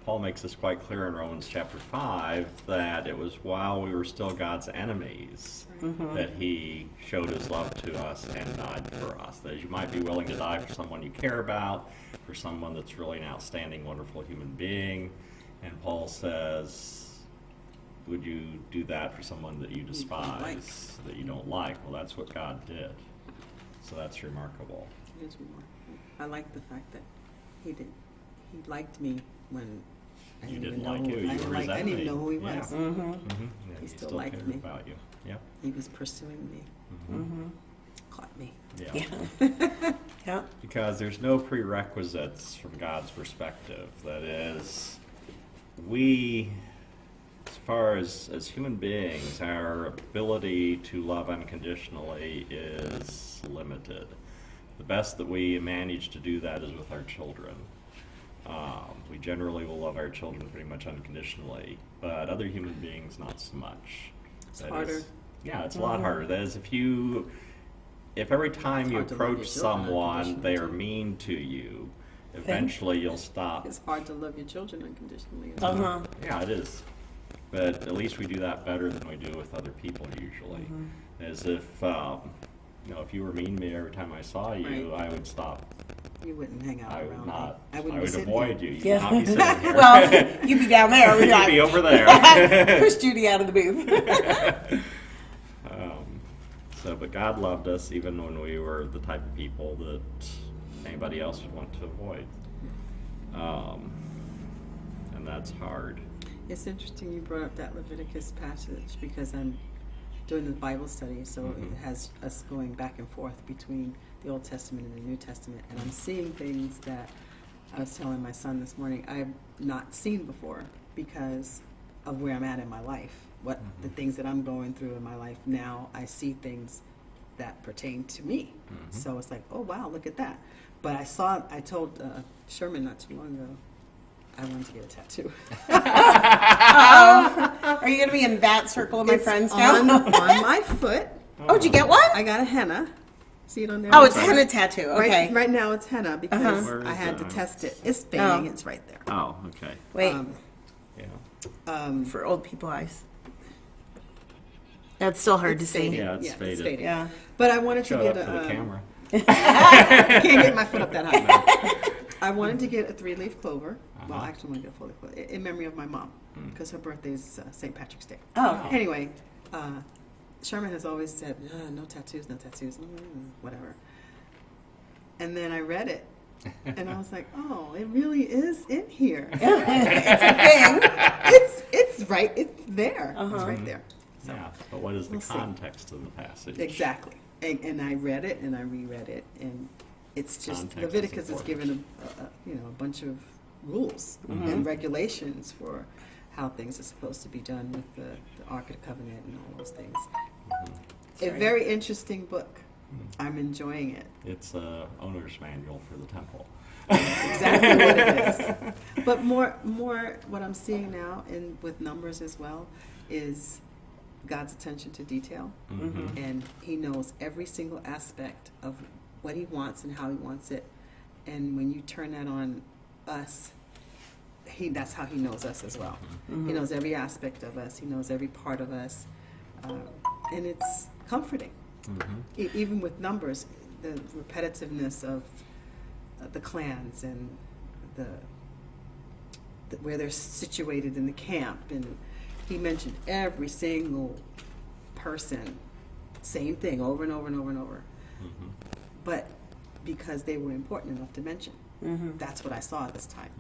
[SPEAKER 1] Paul makes this quite clear in Romans chapter 5, that it was while we were still God's enemies that he showed his love to us and died for us. That you might be willing to die for someone you care about, for someone that's really an outstanding, wonderful human being. And Paul says, would you do that for someone that you despise, that you don't like? Well, that's what God did. So that's remarkable.
[SPEAKER 3] It is remarkable. I like the fact that he liked me when I
[SPEAKER 1] You
[SPEAKER 3] didn't
[SPEAKER 1] didn't
[SPEAKER 3] even
[SPEAKER 1] like
[SPEAKER 3] know
[SPEAKER 1] you.
[SPEAKER 3] who-
[SPEAKER 1] You
[SPEAKER 3] I
[SPEAKER 1] were
[SPEAKER 3] didn't
[SPEAKER 1] his
[SPEAKER 3] I didn't
[SPEAKER 1] enemy.
[SPEAKER 3] even know who he
[SPEAKER 1] Yeah.
[SPEAKER 3] was.
[SPEAKER 1] Yeah,
[SPEAKER 3] He still liked
[SPEAKER 1] cared
[SPEAKER 3] me.
[SPEAKER 1] about you. Yeah.
[SPEAKER 3] He was pursuing me. Caught me.
[SPEAKER 1] Yeah.
[SPEAKER 2] Yeah.
[SPEAKER 1] Because there's no prerequisites from God's perspective. That is, we, as far as human beings, our ability to love unconditionally is limited. The best that we manage to do that is with our children. We generally will love our children pretty much unconditionally, but other human beings not so much.
[SPEAKER 3] It's
[SPEAKER 1] That
[SPEAKER 3] harder.
[SPEAKER 1] is- yeah, it's a lot harder. That is, if every time you
[SPEAKER 3] hard to love your
[SPEAKER 1] approach
[SPEAKER 3] children
[SPEAKER 1] someone,
[SPEAKER 3] unconditionally,
[SPEAKER 1] they are
[SPEAKER 3] too.
[SPEAKER 1] mean to you, eventually you'll stop.
[SPEAKER 3] It's hard to love your children unconditionally. as well.
[SPEAKER 2] Uh-huh.
[SPEAKER 1] Yeah, it is. But at least we do that better than we do with other people usually. As if, if you were mean to me every time I saw you,
[SPEAKER 3] Right.
[SPEAKER 1] I would stop.
[SPEAKER 3] You wouldn't hang out
[SPEAKER 1] I
[SPEAKER 3] around
[SPEAKER 1] would
[SPEAKER 3] me.
[SPEAKER 1] not.
[SPEAKER 3] I
[SPEAKER 1] I
[SPEAKER 3] wouldn't
[SPEAKER 1] would
[SPEAKER 3] be sitting
[SPEAKER 1] avoid
[SPEAKER 3] here.
[SPEAKER 1] you. You would not be sitting here.
[SPEAKER 2] Well, you'd be down there. We'd
[SPEAKER 1] You'd be over there.
[SPEAKER 2] push Judy out of the booth.
[SPEAKER 1] So, but God loved us even when we were the type of people that anybody else would want to avoid. And that's hard.
[SPEAKER 3] It's interesting you brought up that Leviticus passage because I'm doing the Bible study, so it has us going back and forth between the Old Testament and the New Testament, and I'm seeing things that I was telling my son this morning I've not seen before because of where I'm at in my life. What the things that I'm going through in my life now, I see things that pertain to me. So it's like, oh wow, look at that. But I told Sherman not too long ago, I wanted to get a tattoo.
[SPEAKER 2] Are you going to be in that circle of my
[SPEAKER 3] It's
[SPEAKER 2] friends now?
[SPEAKER 3] on my foot.
[SPEAKER 2] Oh, did you get one?
[SPEAKER 3] I got a henna. See it on there?
[SPEAKER 2] Oh, it's a henna tattoo. Okay.
[SPEAKER 3] Right now it's henna because
[SPEAKER 1] Where is
[SPEAKER 3] I had to
[SPEAKER 1] it?
[SPEAKER 3] test it. It's fading.
[SPEAKER 2] Oh.
[SPEAKER 3] It's right there.
[SPEAKER 1] Oh, okay.
[SPEAKER 2] Wait,
[SPEAKER 1] Yeah.
[SPEAKER 2] for old people eyes. That's still hard to
[SPEAKER 3] It's
[SPEAKER 2] see.
[SPEAKER 3] fading.
[SPEAKER 1] Yeah, it's faded.
[SPEAKER 2] Yeah.
[SPEAKER 3] But I wanted to
[SPEAKER 1] Show
[SPEAKER 3] get
[SPEAKER 1] up for the
[SPEAKER 3] a.
[SPEAKER 1] camera.
[SPEAKER 3] Can't get my foot up that high. I wanted to get a 3-leaf clover. Well, I actually want to get a 4-leaf clover in memory of my mom because her birthday is St. Patrick's Day.
[SPEAKER 2] Oh.
[SPEAKER 3] Anyway, Sherman has always said, no tattoos, whatever. And then I read it, and I was like, oh, it really is in here.
[SPEAKER 2] It's a thing.
[SPEAKER 3] It's right, it's there. It's right there. So,
[SPEAKER 1] Yeah, but what is the
[SPEAKER 3] We'll see.
[SPEAKER 1] context of the passage?
[SPEAKER 3] exactly. And I read it, and I reread it, and it's just,
[SPEAKER 1] Context is
[SPEAKER 3] Leviticus is
[SPEAKER 1] important.
[SPEAKER 3] given a bunch of rules and regulations for how things are supposed to be done with the Ark of the Covenant and all those things. A
[SPEAKER 2] right.
[SPEAKER 3] very interesting book. I'm enjoying it.
[SPEAKER 1] It's a owner's manual for the temple.
[SPEAKER 3] Exactly what it is. But more, what I'm seeing now, and with numbers as well, is God's attention to detail, and He knows every single aspect of what He wants and how He wants it. And when you turn that on us, that's how He knows us as well. He knows every aspect of us. He knows every part of us, and it's comforting. Even with numbers, the repetitiveness of the clans and the where they're situated in the camp, and he mentioned every single person, same thing over and over and over and over. But because they were important enough to mention, that's what I saw this time.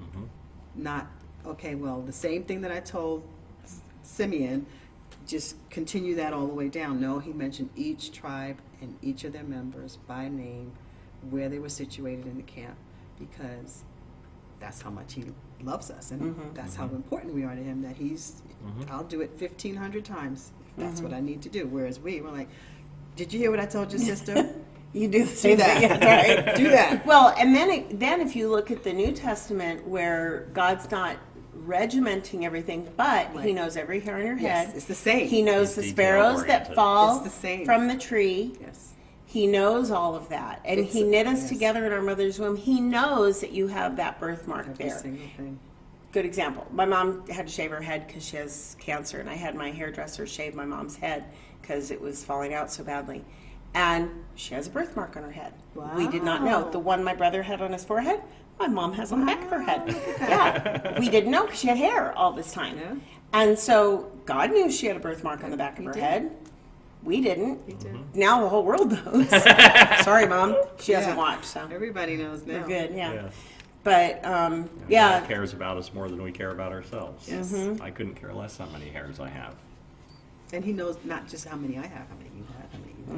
[SPEAKER 3] Not okay. Well, the same thing that I told Simeon, just continue that all the way down. No, he mentioned each tribe and each of their members by name, where they were situated in the camp, because that's how much he loves us, and that's how important we are to him, that he's, I'll do it 1,500 times if that's what I need to do. Whereas we're like, did you hear what I told your sister?
[SPEAKER 2] You do the same
[SPEAKER 3] that.
[SPEAKER 2] thing. That's right.
[SPEAKER 3] Do that.
[SPEAKER 2] Well, and then if you look at the New Testament, where God's not regimenting everything, but He
[SPEAKER 3] Right.
[SPEAKER 2] knows every hair on your
[SPEAKER 3] Yes,
[SPEAKER 2] head.
[SPEAKER 3] it's the same.
[SPEAKER 2] He knows
[SPEAKER 1] It's
[SPEAKER 2] the sparrows that
[SPEAKER 1] detail-oriented.
[SPEAKER 2] fall
[SPEAKER 3] It's the same.
[SPEAKER 2] from the tree.
[SPEAKER 3] Yes.
[SPEAKER 2] He knows all of that, and
[SPEAKER 3] It's-
[SPEAKER 2] He knit us
[SPEAKER 3] yes.
[SPEAKER 2] together in our mother's womb. He knows that you have that birthmark
[SPEAKER 3] Every
[SPEAKER 2] there.
[SPEAKER 3] single thing.
[SPEAKER 2] Good example. My mom had to shave her head because she has cancer, and I had my hairdresser shave my mom's head because it was falling out so badly. And she has a birthmark on her head. We did not know.
[SPEAKER 3] Wow.
[SPEAKER 2] The one my brother had on his forehead, my mom has on the back of her head.
[SPEAKER 3] Look at that.
[SPEAKER 2] Yeah. We didn't know because she had hair all this time.
[SPEAKER 3] Yeah.
[SPEAKER 2] And so God knew she had a birthmark on the back of
[SPEAKER 3] He
[SPEAKER 2] her
[SPEAKER 3] did.
[SPEAKER 2] head. We didn't.
[SPEAKER 3] He did.
[SPEAKER 2] Now the whole world knows. Sorry, Mom. She doesn't
[SPEAKER 3] Yeah.
[SPEAKER 2] watch, so
[SPEAKER 3] Everybody knows now.
[SPEAKER 2] we're good. Yeah.
[SPEAKER 1] Yes.
[SPEAKER 2] But
[SPEAKER 1] And
[SPEAKER 2] yeah.
[SPEAKER 1] God cares about us more than we care about ourselves.
[SPEAKER 3] Yes.
[SPEAKER 1] I couldn't care less how many hairs I have.
[SPEAKER 3] And He knows not just how many I have, how many you have, how many you have.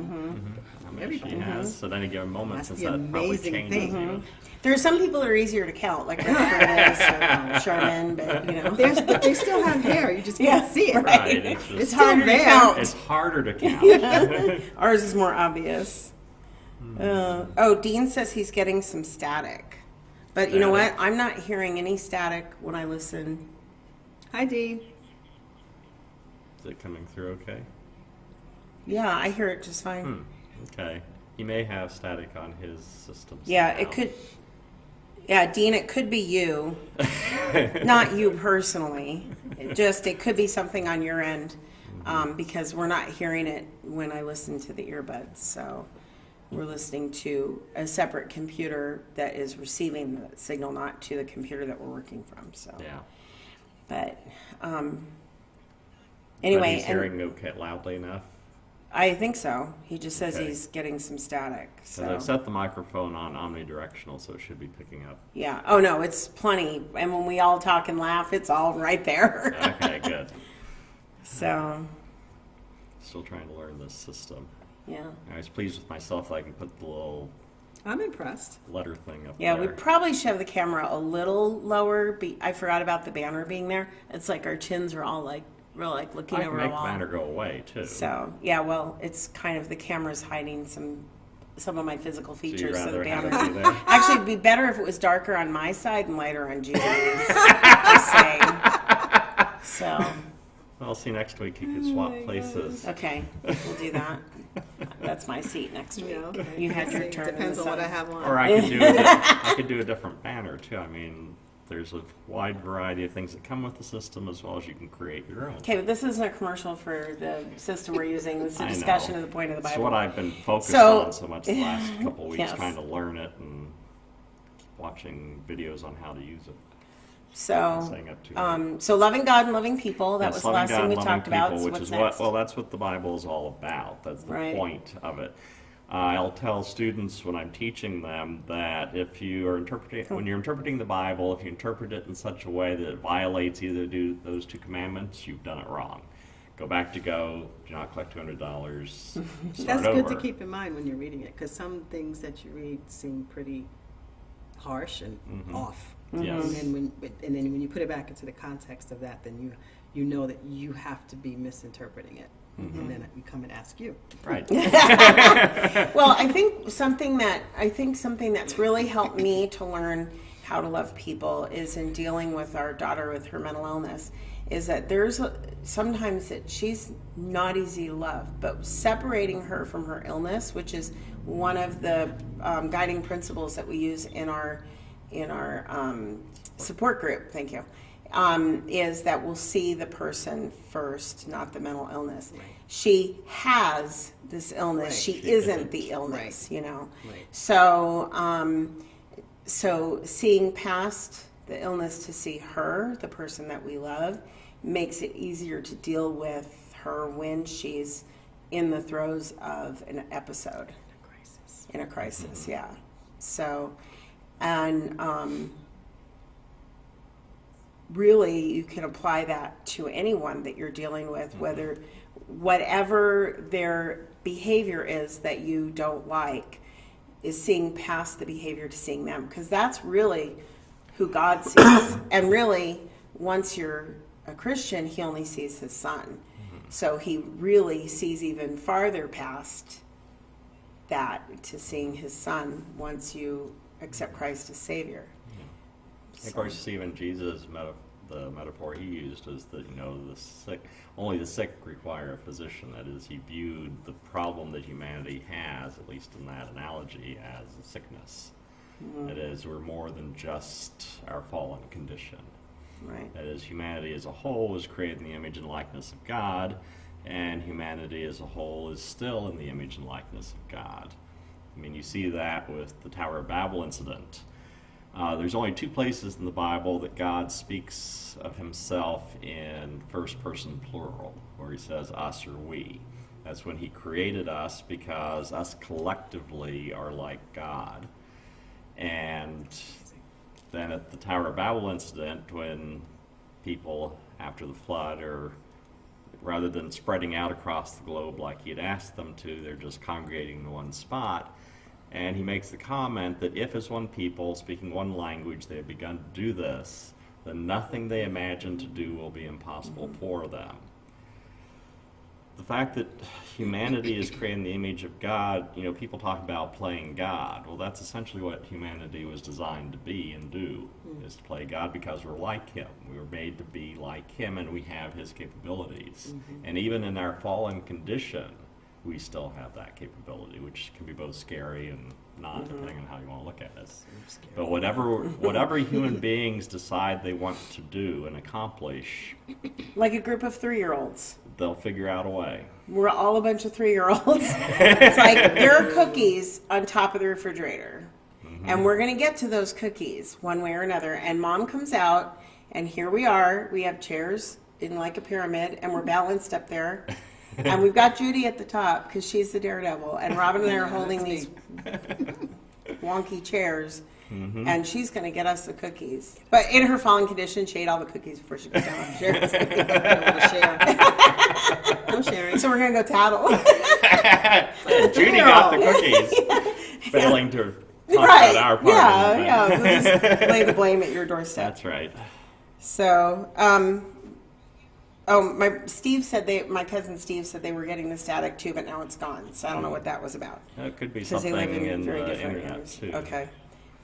[SPEAKER 1] How many
[SPEAKER 3] Everybody
[SPEAKER 1] she has. So at any given moment,
[SPEAKER 3] That's
[SPEAKER 1] since
[SPEAKER 3] the
[SPEAKER 1] that probably
[SPEAKER 3] amazing
[SPEAKER 1] changes.
[SPEAKER 3] thing.
[SPEAKER 1] You know.
[SPEAKER 2] There are some people who are easier to count, like Rick Curtis or Sherman, but you know.
[SPEAKER 3] But they still have hair. You just can't
[SPEAKER 2] Yeah,
[SPEAKER 3] see it.
[SPEAKER 1] Right. It's
[SPEAKER 3] It's
[SPEAKER 1] just,
[SPEAKER 3] still
[SPEAKER 2] harder to
[SPEAKER 3] there.
[SPEAKER 2] count.
[SPEAKER 1] it's harder to count.
[SPEAKER 2] Ours is more obvious. Dean says he's getting some static. But you know what?
[SPEAKER 1] Static?
[SPEAKER 2] I'm not hearing any static when I listen.
[SPEAKER 3] Hi, Dean.
[SPEAKER 1] Is it coming through okay?
[SPEAKER 2] Yeah, I hear it just fine.
[SPEAKER 1] Okay. He may have static on his system.
[SPEAKER 2] Yeah,
[SPEAKER 1] somehow.
[SPEAKER 2] it could. Yeah, Dean, it could be you. Not you personally. It could be something on your end because we're not hearing it when I listen to the earbuds. So we're listening to a separate computer that is receiving the signal, not to the computer that we're working from. So,
[SPEAKER 1] Yeah.
[SPEAKER 2] but
[SPEAKER 1] But
[SPEAKER 2] anyway,
[SPEAKER 1] he's hearing okay loudly enough.
[SPEAKER 2] I think so. He just says
[SPEAKER 1] Okay.
[SPEAKER 2] he's getting some static.
[SPEAKER 1] So
[SPEAKER 2] So
[SPEAKER 1] I've set the microphone on omnidirectional, so it should be picking up.
[SPEAKER 2] yeah. Oh no, it's plenty. And when we all talk and laugh, it's all right there.
[SPEAKER 1] Okay, good.
[SPEAKER 2] So
[SPEAKER 1] Still trying to learn this system.
[SPEAKER 2] yeah.
[SPEAKER 1] I was pleased with myself that I can put the little
[SPEAKER 3] I'm impressed.
[SPEAKER 1] letter thing up
[SPEAKER 2] Yeah,
[SPEAKER 1] there.
[SPEAKER 2] we probably should have the camera a little lower. I forgot about the banner being there. It's like our chins are all like we're like looking
[SPEAKER 1] I can
[SPEAKER 2] over
[SPEAKER 1] make
[SPEAKER 2] a
[SPEAKER 1] the
[SPEAKER 2] wall.
[SPEAKER 1] banner go away, too.
[SPEAKER 2] So yeah, well, it's kind of the camera's hiding some of my physical
[SPEAKER 1] So you'd
[SPEAKER 2] features. So the
[SPEAKER 1] rather have
[SPEAKER 2] banner.
[SPEAKER 1] it be there?
[SPEAKER 2] Actually, it'd be better if it was darker on my side and lighter on Judy's. Just saying. So
[SPEAKER 1] Well, see, next week you could swap
[SPEAKER 3] my
[SPEAKER 1] places.
[SPEAKER 2] okay, we'll do that. That's my seat next week.
[SPEAKER 3] Yeah, okay.
[SPEAKER 2] You had your
[SPEAKER 3] See,
[SPEAKER 2] turn. in
[SPEAKER 3] Depends
[SPEAKER 2] the
[SPEAKER 3] on what I
[SPEAKER 2] sun.
[SPEAKER 3] have on.
[SPEAKER 1] Or I could do a different banner, too. I mean, there's a wide variety of things that come with the system, as well as you can create your own.
[SPEAKER 2] Okay, but this isn't a commercial for the system we're using. This is a
[SPEAKER 1] I
[SPEAKER 2] discussion
[SPEAKER 1] know.
[SPEAKER 2] of the point of the
[SPEAKER 1] It's
[SPEAKER 2] Bible.
[SPEAKER 1] what I've been focused
[SPEAKER 2] So-
[SPEAKER 1] on so much the last couple of weeks,
[SPEAKER 2] Yes.
[SPEAKER 1] trying to learn it and watching videos on how to use it.
[SPEAKER 2] So,
[SPEAKER 1] Saying up to
[SPEAKER 2] so loving God and loving people. That
[SPEAKER 1] Yes,
[SPEAKER 2] was the
[SPEAKER 1] loving
[SPEAKER 2] last
[SPEAKER 1] God
[SPEAKER 2] thing we
[SPEAKER 1] and loving
[SPEAKER 2] talked about.
[SPEAKER 1] people,
[SPEAKER 2] So
[SPEAKER 1] which
[SPEAKER 2] what's
[SPEAKER 1] is
[SPEAKER 2] next?
[SPEAKER 1] well, that's what the Bible is all about. That's the
[SPEAKER 2] Right.
[SPEAKER 1] point of it. I'll tell students when I'm teaching them that if you are when you're interpreting the Bible, if you interpret it in such a way that it violates either of those two commandments, you've done it wrong. Go back to do not collect $200. Start
[SPEAKER 3] That's
[SPEAKER 1] over.
[SPEAKER 3] good to keep in mind when you're reading it, because some things that you read seem pretty harsh and off.
[SPEAKER 1] Yes.
[SPEAKER 3] And then when you put it back into the context of that, then you know that you have to be misinterpreting it, and then we come and ask you.
[SPEAKER 1] Right.
[SPEAKER 2] Well, I think something that's really helped me to learn how to love people is in dealing with our daughter with her mental illness. Is that sometimes that she's not easy to love, but separating her from her illness, which is one of the guiding principles that we use in our support group. Thank you. Is that we'll see the person first, not the mental illness.
[SPEAKER 3] Right.
[SPEAKER 2] She has this illness.
[SPEAKER 3] Right.
[SPEAKER 2] She
[SPEAKER 1] She
[SPEAKER 2] isn't
[SPEAKER 1] isn't.
[SPEAKER 2] the illness,
[SPEAKER 3] Right.
[SPEAKER 2] you know.
[SPEAKER 3] Right.
[SPEAKER 2] So seeing past the illness to see her, the person that we love, makes it easier to deal with her when she's in the throes of an episode.
[SPEAKER 3] Crisis.
[SPEAKER 2] In a crisis, yeah. So, and really, you can apply that to anyone that you're dealing with, whatever their behavior is that you don't like, is seeing past the behavior to seeing them, because that's really who God sees. And really, once you're a Christian, He only sees His Son. So He really sees even farther past that to seeing His Son once you accept Christ as Savior.
[SPEAKER 1] Of course, even Jesus, the metaphor he used is that, only the sick require a physician. That is, he viewed the problem that humanity has, at least in that analogy, as a sickness. That is, we're more than just our fallen condition.
[SPEAKER 2] Right.
[SPEAKER 1] That is, humanity as a whole is created in the image and likeness of God, and humanity as a whole is still in the image and likeness of God. I mean, you see that with the Tower of Babel incident. There's only two places in the Bible that God speaks of Himself in first person plural, where He says us or we. That's when He created us, because us collectively are like God. And then at the Tower of Babel incident, when people, after the flood, rather than spreading out across the globe like He had asked them to, they're just congregating in one spot. And He makes the comment that if as one people, speaking one language, they have begun to do this, then nothing they imagine to do will be impossible for them. The fact that humanity is created in the image of God, people talk about playing God. Well, that's essentially what humanity was designed to be and do, is to play God, because we're like Him. We were made to be like Him, and we have His capabilities. And even in our fallen condition, we still have that capability, which can be both scary and not, depending on how you want to look at it. But whatever human beings decide they want to do and accomplish,
[SPEAKER 2] Like a group of 3-year-olds.
[SPEAKER 1] they'll figure out a way.
[SPEAKER 2] We're all a bunch of 3-year-olds. It's like there are cookies on top of the refrigerator. And we're going to get to those cookies one way or another. And Mom comes out, and here we are. We have chairs in like a pyramid, and we're balanced up there. And we've got Judy at the top because she's the daredevil, and Robin and I are holding
[SPEAKER 3] That's
[SPEAKER 2] these wonky chairs,
[SPEAKER 1] Mm-hmm.
[SPEAKER 2] and she's going to get us the cookies. But in her fallen condition, she ate all the cookies before she goes downstairs.
[SPEAKER 3] I don't want to share. No sharing.
[SPEAKER 2] So we're going to go tattle.
[SPEAKER 1] Judy got the cookies, failing to talk
[SPEAKER 2] Right?
[SPEAKER 1] about our part.
[SPEAKER 2] Yeah, yeah. We'll just lay the blame at your doorstep.
[SPEAKER 1] That's right.
[SPEAKER 2] So, my cousin Steve said they were getting the static too, but now it's gone. So I don't know what that was about.
[SPEAKER 1] That could be
[SPEAKER 2] Because they
[SPEAKER 1] something
[SPEAKER 2] live in
[SPEAKER 1] in
[SPEAKER 2] very
[SPEAKER 1] the
[SPEAKER 2] different
[SPEAKER 1] internet
[SPEAKER 2] areas.
[SPEAKER 1] too.
[SPEAKER 2] Okay.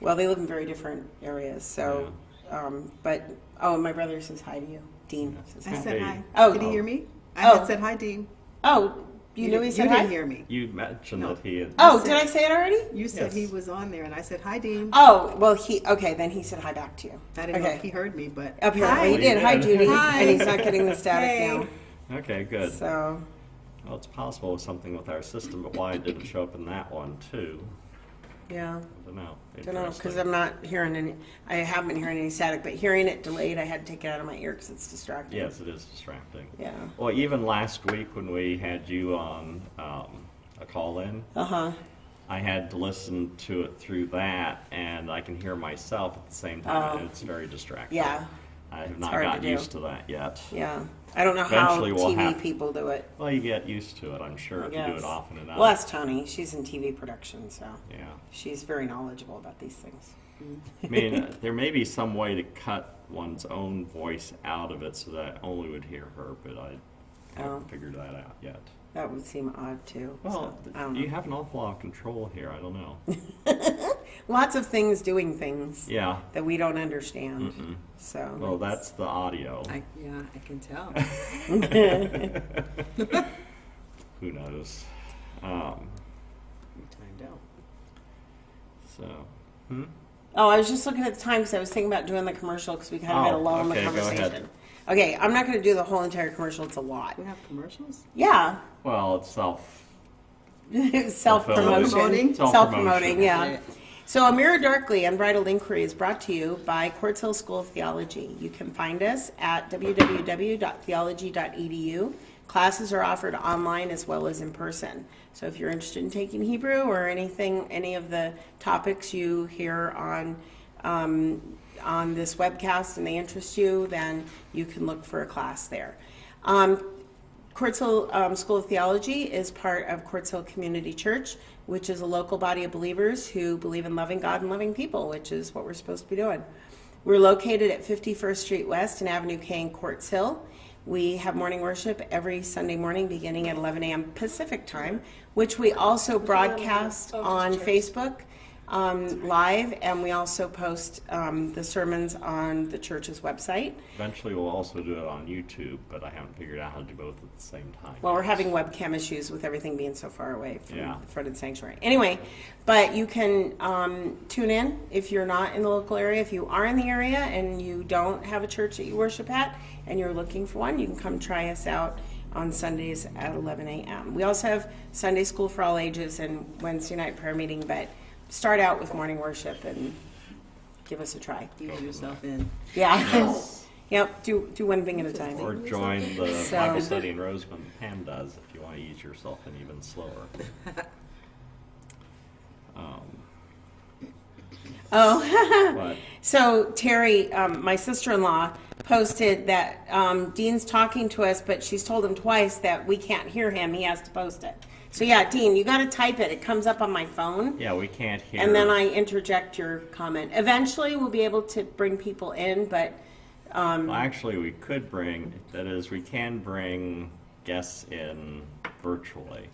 [SPEAKER 2] Well, they live in very different areas. So, my brother says hi to you. Dean says
[SPEAKER 3] I
[SPEAKER 2] hi.
[SPEAKER 3] said hi.
[SPEAKER 2] Oh.
[SPEAKER 3] Did he hear me? I
[SPEAKER 2] Oh.
[SPEAKER 3] had said hi, Dean.
[SPEAKER 2] Oh, you knew he said
[SPEAKER 3] You
[SPEAKER 2] hi?
[SPEAKER 3] didn't hear me.
[SPEAKER 1] You mentioned
[SPEAKER 3] No.
[SPEAKER 1] that he had.
[SPEAKER 2] Oh,
[SPEAKER 3] said-
[SPEAKER 2] did I say it already?
[SPEAKER 3] You said
[SPEAKER 1] Yes.
[SPEAKER 3] he was on there, and I said hi, Dean.
[SPEAKER 2] Oh, well, then he said hi back to you.
[SPEAKER 3] I didn't know
[SPEAKER 2] Okay.
[SPEAKER 3] if he heard me, but
[SPEAKER 2] Apparently he
[SPEAKER 3] hi.
[SPEAKER 2] did. Hi,
[SPEAKER 1] did.
[SPEAKER 2] Judy.
[SPEAKER 3] Hi.
[SPEAKER 2] And he's not getting the static
[SPEAKER 3] Hey.
[SPEAKER 2] now.
[SPEAKER 1] Okay, good.
[SPEAKER 2] So,
[SPEAKER 1] Well, it's possible with something with our system, but why it didn't show up in that one too?
[SPEAKER 2] yeah.
[SPEAKER 1] I don't know.
[SPEAKER 2] Don't know, because
[SPEAKER 1] Interesting.
[SPEAKER 2] I'm not hearing any, I haven't been hearing any static, but hearing it delayed, I had to take it out of my ear because it's distracting.
[SPEAKER 1] Yes, it is distracting.
[SPEAKER 2] Yeah.
[SPEAKER 1] Well, even last week when we had you on a call-in,
[SPEAKER 2] Uh-huh.
[SPEAKER 1] I had to listen to it through that, and I can hear myself at the same time, and
[SPEAKER 2] Oh.
[SPEAKER 1] it's very distracting.
[SPEAKER 2] Yeah.
[SPEAKER 1] I have not
[SPEAKER 2] hard to
[SPEAKER 1] gotten
[SPEAKER 2] do.
[SPEAKER 1] used to that yet.
[SPEAKER 2] Yeah. I don't know
[SPEAKER 1] Eventually
[SPEAKER 2] how
[SPEAKER 1] we'll
[SPEAKER 2] TV
[SPEAKER 1] have-
[SPEAKER 2] people do it.
[SPEAKER 1] Well, you get used to it, I'm sure,
[SPEAKER 2] I
[SPEAKER 1] if you do
[SPEAKER 2] guess.
[SPEAKER 1] it often enough.
[SPEAKER 2] Well, ask Tony. She's in TV production, so
[SPEAKER 1] Yeah.
[SPEAKER 2] she's very knowledgeable about these things.
[SPEAKER 1] I mean, there may be some way to cut one's own voice out of it so that I only would hear her, but I haven't
[SPEAKER 2] Oh.
[SPEAKER 1] figured that out yet.
[SPEAKER 2] That would seem odd, too.
[SPEAKER 1] Well,
[SPEAKER 2] so, I don't
[SPEAKER 1] you
[SPEAKER 2] know.
[SPEAKER 1] have an awful lot of control here. I don't know.
[SPEAKER 2] Lots of things doing things
[SPEAKER 1] Yeah.
[SPEAKER 2] that we don't understand.
[SPEAKER 1] Mm-mm.
[SPEAKER 2] So,
[SPEAKER 1] Well, that's the audio.
[SPEAKER 3] I can tell.
[SPEAKER 1] Who knows?
[SPEAKER 3] You timed out.
[SPEAKER 1] So, hmm?
[SPEAKER 2] Oh, I was just looking at the time because I was thinking about doing the commercial because we kind of had a lull in the
[SPEAKER 1] okay, go ahead.
[SPEAKER 2] conversation. Okay, I'm not going to do the whole entire commercial. It's a lot.
[SPEAKER 3] We have commercials?
[SPEAKER 2] Yeah.
[SPEAKER 1] Well, it's self.
[SPEAKER 2] Self-promotion.
[SPEAKER 3] Self-promoting?
[SPEAKER 2] Self-promoting, yeah.
[SPEAKER 3] Right.
[SPEAKER 2] So A Mirror Darkly, Unbridled Inquiry is brought to you by Quartz Hill School of Theology. You can find us at www.theology.edu. Classes are offered online as well as in person. So if you're interested in taking Hebrew or any of the topics you hear on this webcast and they interest you, then you can look for a class there. Quartz Hill School of Theology is part of Quartz Hill Community Church, which is a local body of believers who believe in loving God and loving people, which is what we're supposed to be doing. We're located at 51st Street West and Avenue K in Quartz Hill. We have morning worship every Sunday morning beginning at 11 a.m. Pacific time, which we also broadcast on Facebook live, and we also post the sermons on the church's website.
[SPEAKER 1] Eventually, we'll also do it on YouTube, but I haven't figured out how to do both at the same time.
[SPEAKER 2] Well, we're
[SPEAKER 1] yet.
[SPEAKER 2] having webcam issues with everything being so far away from
[SPEAKER 1] Yeah.
[SPEAKER 2] the front of the sanctuary. Anyway, but you can tune in if you're not in the local area. If you are in the area and you don't have a church that you worship at and you're looking for one, you can come try us out on Sundays at 11 a.m. We also have Sunday school for all ages and Wednesday night prayer meeting, but start out with morning worship and give us a try.
[SPEAKER 3] Ease yourself in.
[SPEAKER 2] Yeah. Yep, do one thing at a time.
[SPEAKER 1] Or join the
[SPEAKER 2] So-
[SPEAKER 1] Bible study in Roseman Pam does if you want to ease yourself in even slower.
[SPEAKER 2] Oh.
[SPEAKER 1] But
[SPEAKER 2] So Terry, my sister-in-law, posted that Dean's talking to us, but she's told him twice that we can't hear him. He has to post it. So yeah, Dean, you got to type it. It comes up on my phone,
[SPEAKER 1] yeah, we can't hear.
[SPEAKER 2] and then I interject your comment. Eventually, we'll be able to bring people in, but
[SPEAKER 1] Well, actually, we could bring. That is, we can bring guests in virtually,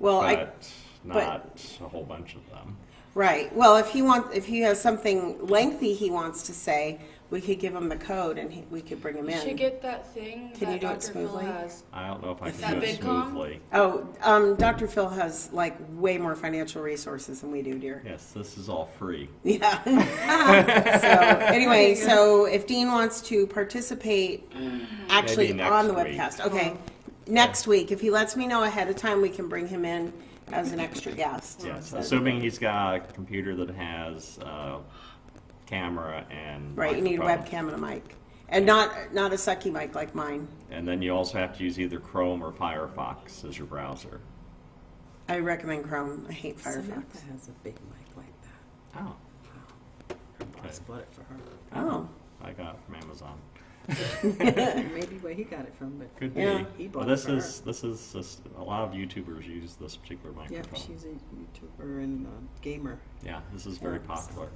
[SPEAKER 2] well,
[SPEAKER 1] but not a whole bunch of them.
[SPEAKER 2] right. Well, if he has something lengthy he wants to say, we could give him the code and we could bring him
[SPEAKER 4] You should
[SPEAKER 2] in.
[SPEAKER 4] get that thing
[SPEAKER 2] Can
[SPEAKER 4] that
[SPEAKER 2] you do it
[SPEAKER 4] Dr. Phil
[SPEAKER 2] smoothly?
[SPEAKER 4] has.
[SPEAKER 1] I don't know if I
[SPEAKER 4] That
[SPEAKER 1] can do it
[SPEAKER 4] VidCon?
[SPEAKER 1] smoothly.
[SPEAKER 2] Oh, Dr. Phil has like way more financial resources than we do, dear.
[SPEAKER 1] Yes, this is all free.
[SPEAKER 2] Yeah. So anyway, so if Dean wants to participate actually
[SPEAKER 1] Maybe next
[SPEAKER 2] on the
[SPEAKER 1] week.
[SPEAKER 2] webcast, okay. Next week, if he lets me know ahead of time, we can bring him in as an extra guest.
[SPEAKER 1] Yes,
[SPEAKER 2] So-
[SPEAKER 1] assuming he's got a computer that has camera and
[SPEAKER 2] Right, you need a
[SPEAKER 1] microphone.
[SPEAKER 2] webcam and a mic. And not a sucky mic like mine.
[SPEAKER 1] And then you also have to use either Chrome or Firefox as your browser.
[SPEAKER 2] I recommend Chrome. I hate Firefox.
[SPEAKER 3] Samantha has a big mic like that.
[SPEAKER 1] Oh,
[SPEAKER 3] Her boss bought it for her.
[SPEAKER 2] Oh.
[SPEAKER 1] I got it from Amazon.
[SPEAKER 3] Maybe where he got it from, but
[SPEAKER 1] Could be.
[SPEAKER 2] Yeah.
[SPEAKER 3] He
[SPEAKER 1] Well,
[SPEAKER 3] bought
[SPEAKER 1] this
[SPEAKER 3] it for
[SPEAKER 1] is just, a lot of YouTubers use this particular
[SPEAKER 3] yeah,
[SPEAKER 1] microphone.
[SPEAKER 3] she's a YouTuber and gamer.
[SPEAKER 1] Yeah, this is very
[SPEAKER 2] Yeah.
[SPEAKER 1] popular.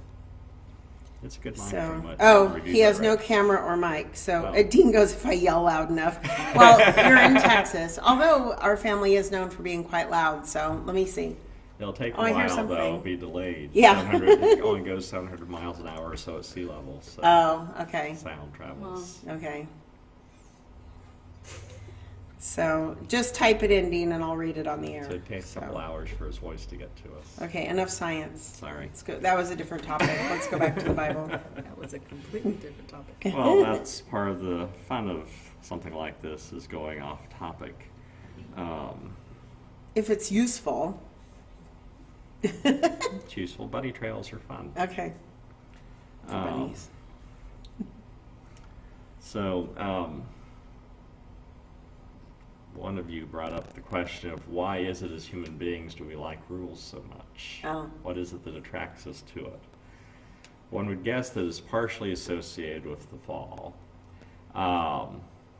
[SPEAKER 1] It's a good
[SPEAKER 2] So,
[SPEAKER 1] microphone. but
[SPEAKER 2] oh,
[SPEAKER 1] reviews
[SPEAKER 2] he has
[SPEAKER 1] are
[SPEAKER 2] no
[SPEAKER 1] right.
[SPEAKER 2] camera or mic. So
[SPEAKER 1] Oh.
[SPEAKER 2] Dean goes, if I yell loud enough. Well, you're in Texas. Although our family is known for being quite loud. So let me see.
[SPEAKER 1] It'll take a
[SPEAKER 2] Oh, I hear
[SPEAKER 1] while, though.
[SPEAKER 2] something.
[SPEAKER 1] It'll be delayed.
[SPEAKER 2] Yeah.
[SPEAKER 1] 700 it only goes 700 miles an hour or so at sea level. So
[SPEAKER 2] Oh, okay.
[SPEAKER 1] sound travels.
[SPEAKER 2] Okay. So just type it in, Dean, and I'll read it on the air.
[SPEAKER 1] So it takes a couple hours for his voice to get to us.
[SPEAKER 2] Okay, enough science.
[SPEAKER 1] Sorry.
[SPEAKER 2] Let's go. That was a different topic. Let's go back to the Bible.
[SPEAKER 3] That was a completely different topic.
[SPEAKER 1] Well, that's part of the fun of something like this, is going off topic.
[SPEAKER 2] If it's useful.
[SPEAKER 1] It's useful. Buddy trails are fun.
[SPEAKER 2] Okay.
[SPEAKER 1] Um, So, one of you brought up the question of why is it as human beings do we like rules so much?
[SPEAKER 2] Oh.
[SPEAKER 1] What is it that attracts us to it? One would guess that it's partially associated with the fall.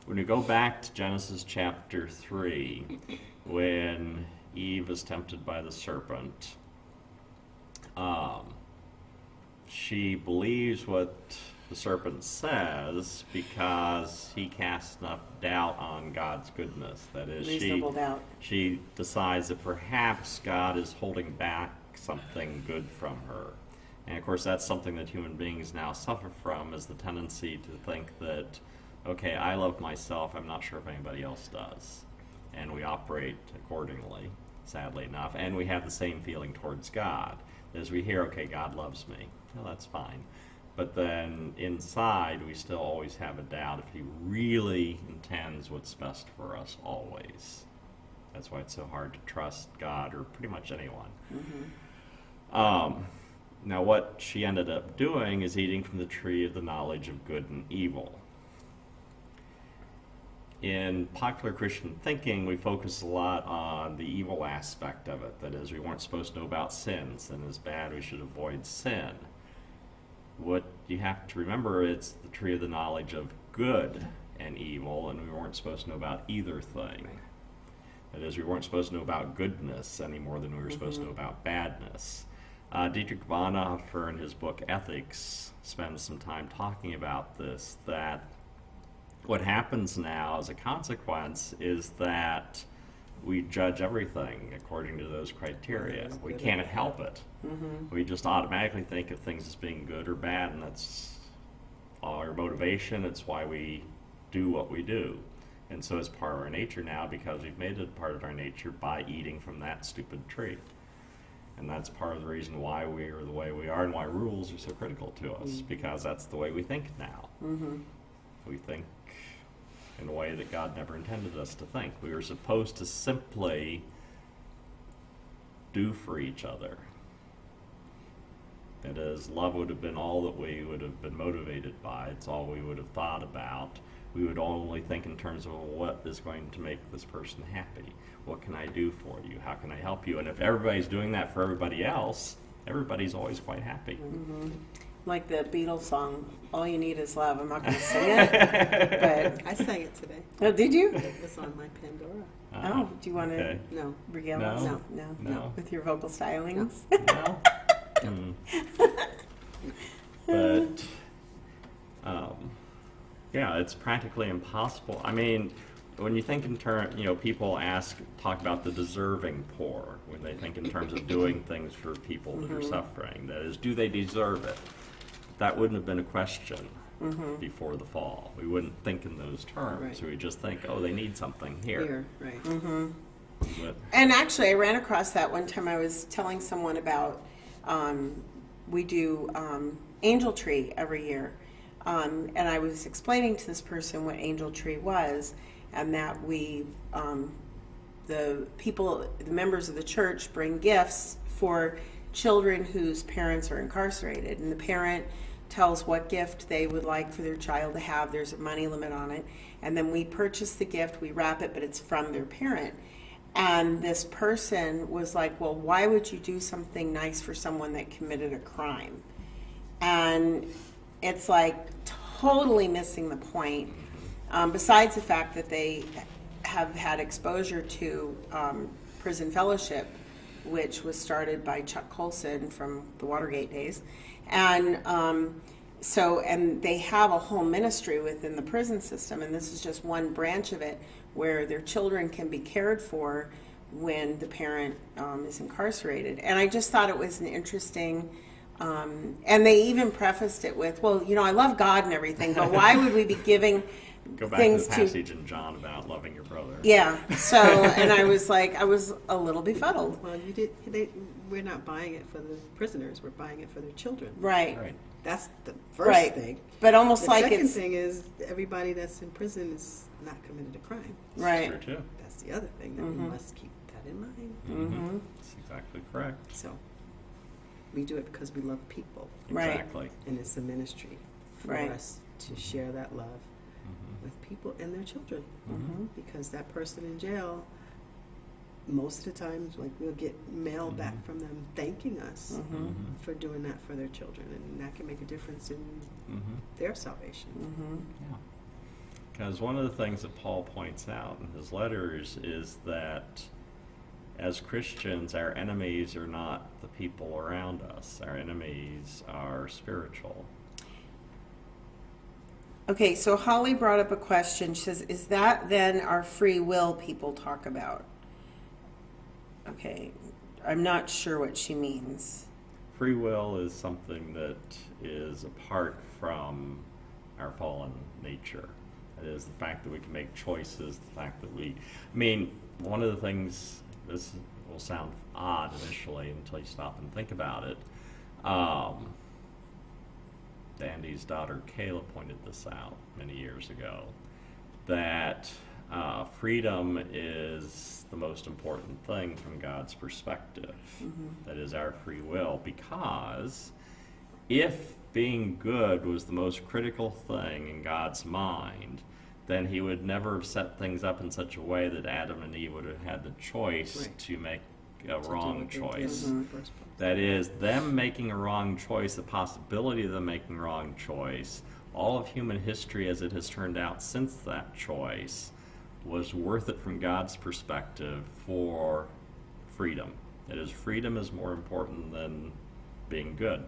[SPEAKER 1] When you go back to Genesis chapter 3, when Eve is tempted by the serpent, she believes what the serpent says because he casts enough doubt on God's goodness. That is,
[SPEAKER 2] Reasonable doubt.
[SPEAKER 1] she decides that perhaps God is holding back something good from her. And of course, that's something that human beings now suffer from, is the tendency to think that, okay, I love myself, I'm not sure if anybody else does. And we operate accordingly, sadly enough. And we have the same feeling towards God. As we hear, okay, God loves me. Well, that's fine. But then inside, we still always have a doubt if he really intends what's best for us always. That's why it's so hard to trust God or pretty much anyone. Now, what she ended up doing is eating from the tree of the knowledge of good and evil. In popular Christian thinking, we focus a lot on the evil aspect of it. That is, we weren't supposed to know about sin. Sin is bad, we should avoid sin. What you have to remember, it's the tree of the knowledge of good and evil, and we weren't supposed to know about either thing. That is, we weren't supposed to know about goodness any more than we were supposed to know about badness. Dietrich Bonhoeffer, in his book Ethics, spends some time talking about this, that what happens now as a consequence is that we judge everything according to those criteria. We can't help it. We just automatically think of things as being good or bad, and that's our motivation. It's why we do what we do. And so it's part of our nature now, because we've made it part of our nature by eating from that stupid tree. And that's part of the reason why we are the way we are and why rules are so critical to us, because that's the way we think now. We think in a way that God never intended us to think. We were supposed to simply do for each other. That is, love would have been all that we would have been motivated by. It's all we would have thought about. We would only think in terms of what is going to make this person happy. What can I do for you? How can I help you? And if everybody's doing that for everybody else, everybody's always quite happy.
[SPEAKER 2] Like the Beatles song, All You Need Is Love. I'm not going to sing it. But,
[SPEAKER 3] I sang it today.
[SPEAKER 2] oh, did you?
[SPEAKER 3] It was on my Pandora.
[SPEAKER 2] Oh, do you want to
[SPEAKER 1] Okay.
[SPEAKER 3] No.
[SPEAKER 2] regale
[SPEAKER 1] No.
[SPEAKER 2] us?
[SPEAKER 3] No.
[SPEAKER 1] No.
[SPEAKER 2] With your vocal stylings?
[SPEAKER 1] No? But, yeah, it's practically impossible. I mean, when you think in terms, people talk about the deserving poor, when they think in terms of doing things for people that are suffering. That is, do they deserve it? That wouldn't have been a question before the fall. We wouldn't think in those terms.
[SPEAKER 3] Right.
[SPEAKER 1] We would just think, oh, they need something here.
[SPEAKER 3] Right.
[SPEAKER 1] But,
[SPEAKER 2] And actually, I ran across that one time. I was telling someone about, we do Angel Tree every year. And I was explaining to this person what Angel Tree was, and that we, the members of the church bring gifts for children whose parents are incarcerated. And the parent tells what gift they would like for their child to have. There's a money limit on it. And then we purchase the gift, we wrap it, but it's from their parent. And this person was like, well, why would you do something nice for someone that committed a crime? And it's like totally missing the point. Besides the fact that they have had exposure to prison fellowship, which was started by Chuck Colson from the Watergate days. And and they have a whole ministry within the prison system, and this is just one branch of it, where their children can be cared for when the parent is incarcerated. And I just thought it was an interesting, and they even prefaced it with, well, I love God and everything, but why would we be giving
[SPEAKER 1] Go back
[SPEAKER 2] things
[SPEAKER 1] to the passage in John about loving your brother.
[SPEAKER 2] Yeah, so, and I was a little befuddled.
[SPEAKER 3] Well, we're not buying it for the prisoners, we're buying it for their children.
[SPEAKER 2] Right.
[SPEAKER 1] Right.
[SPEAKER 3] That's the first
[SPEAKER 2] Right.
[SPEAKER 3] thing.
[SPEAKER 2] But almost
[SPEAKER 3] The
[SPEAKER 2] like
[SPEAKER 3] second
[SPEAKER 2] it's,
[SPEAKER 3] thing is everybody that's in prison is not committed a crime.
[SPEAKER 2] right.
[SPEAKER 1] True, too.
[SPEAKER 3] That's the other thing that we must keep that in mind.
[SPEAKER 2] Mm-hmm.
[SPEAKER 1] That's exactly correct.
[SPEAKER 3] So we do it because we love people,
[SPEAKER 2] Right.
[SPEAKER 1] Exactly.
[SPEAKER 3] and it's a ministry for
[SPEAKER 2] Right.
[SPEAKER 3] us to share that love with people and their children.
[SPEAKER 2] Mm-hmm.
[SPEAKER 3] Because that person in jail, most of the times, like, we'll get mail back from them thanking us
[SPEAKER 2] Mm-hmm.
[SPEAKER 3] for doing that for their children, and that can make a difference in their salvation.
[SPEAKER 2] Mm-hmm.
[SPEAKER 1] Yeah. Because one of the things that Paul points out in his letters is that as Christians, our enemies are not the people around us. Our enemies are spiritual.
[SPEAKER 2] Okay, so Holly brought up a question. She says, is that then our free will people talk about? Okay, I'm not sure what she means.
[SPEAKER 1] Free will is something that is apart from our fallen nature. It is the fact that we can make choices, the fact that one of the things, this will sound odd initially until you stop and think about it. Dandy's daughter Kayla pointed this out many years ago, that freedom is the most important thing from God's perspective. That is our free will, because if being good was the most critical thing in God's mind, then he would never have set things up in such a way that Adam and Eve would have had the choice
[SPEAKER 3] Right.
[SPEAKER 1] to make a
[SPEAKER 3] To do
[SPEAKER 1] wrong
[SPEAKER 3] what they did
[SPEAKER 1] choice.
[SPEAKER 3] in the first place.
[SPEAKER 1] That is, them making a wrong choice, the possibility of them making a wrong choice, all of human history as it has turned out since that choice, was worth it from God's perspective for freedom. That is, freedom is more important than being good.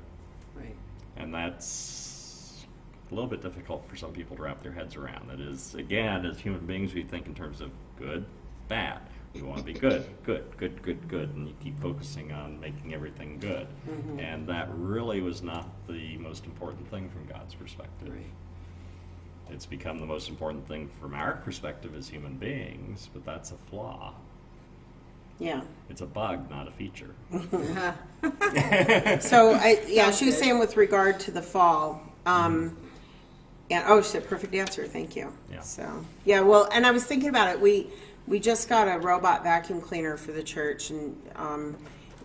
[SPEAKER 3] Right.
[SPEAKER 1] And that's a little bit difficult for some people to wrap their heads around. That is, again, as human beings, we think in terms of good, bad. We want to be good, and you keep focusing on making everything good. And that really was not the most important thing from God's perspective.
[SPEAKER 3] Right.
[SPEAKER 1] It's become the most important thing from our perspective as human beings, but that's a flaw.
[SPEAKER 2] Yeah.
[SPEAKER 1] It's a bug, not a feature.
[SPEAKER 2] So, she was
[SPEAKER 3] good.
[SPEAKER 2] saying with regard to the fall, she said perfect answer, thank you.
[SPEAKER 1] Yeah.
[SPEAKER 2] So, well, and I was thinking about it, we just got a robot vacuum cleaner for the church, and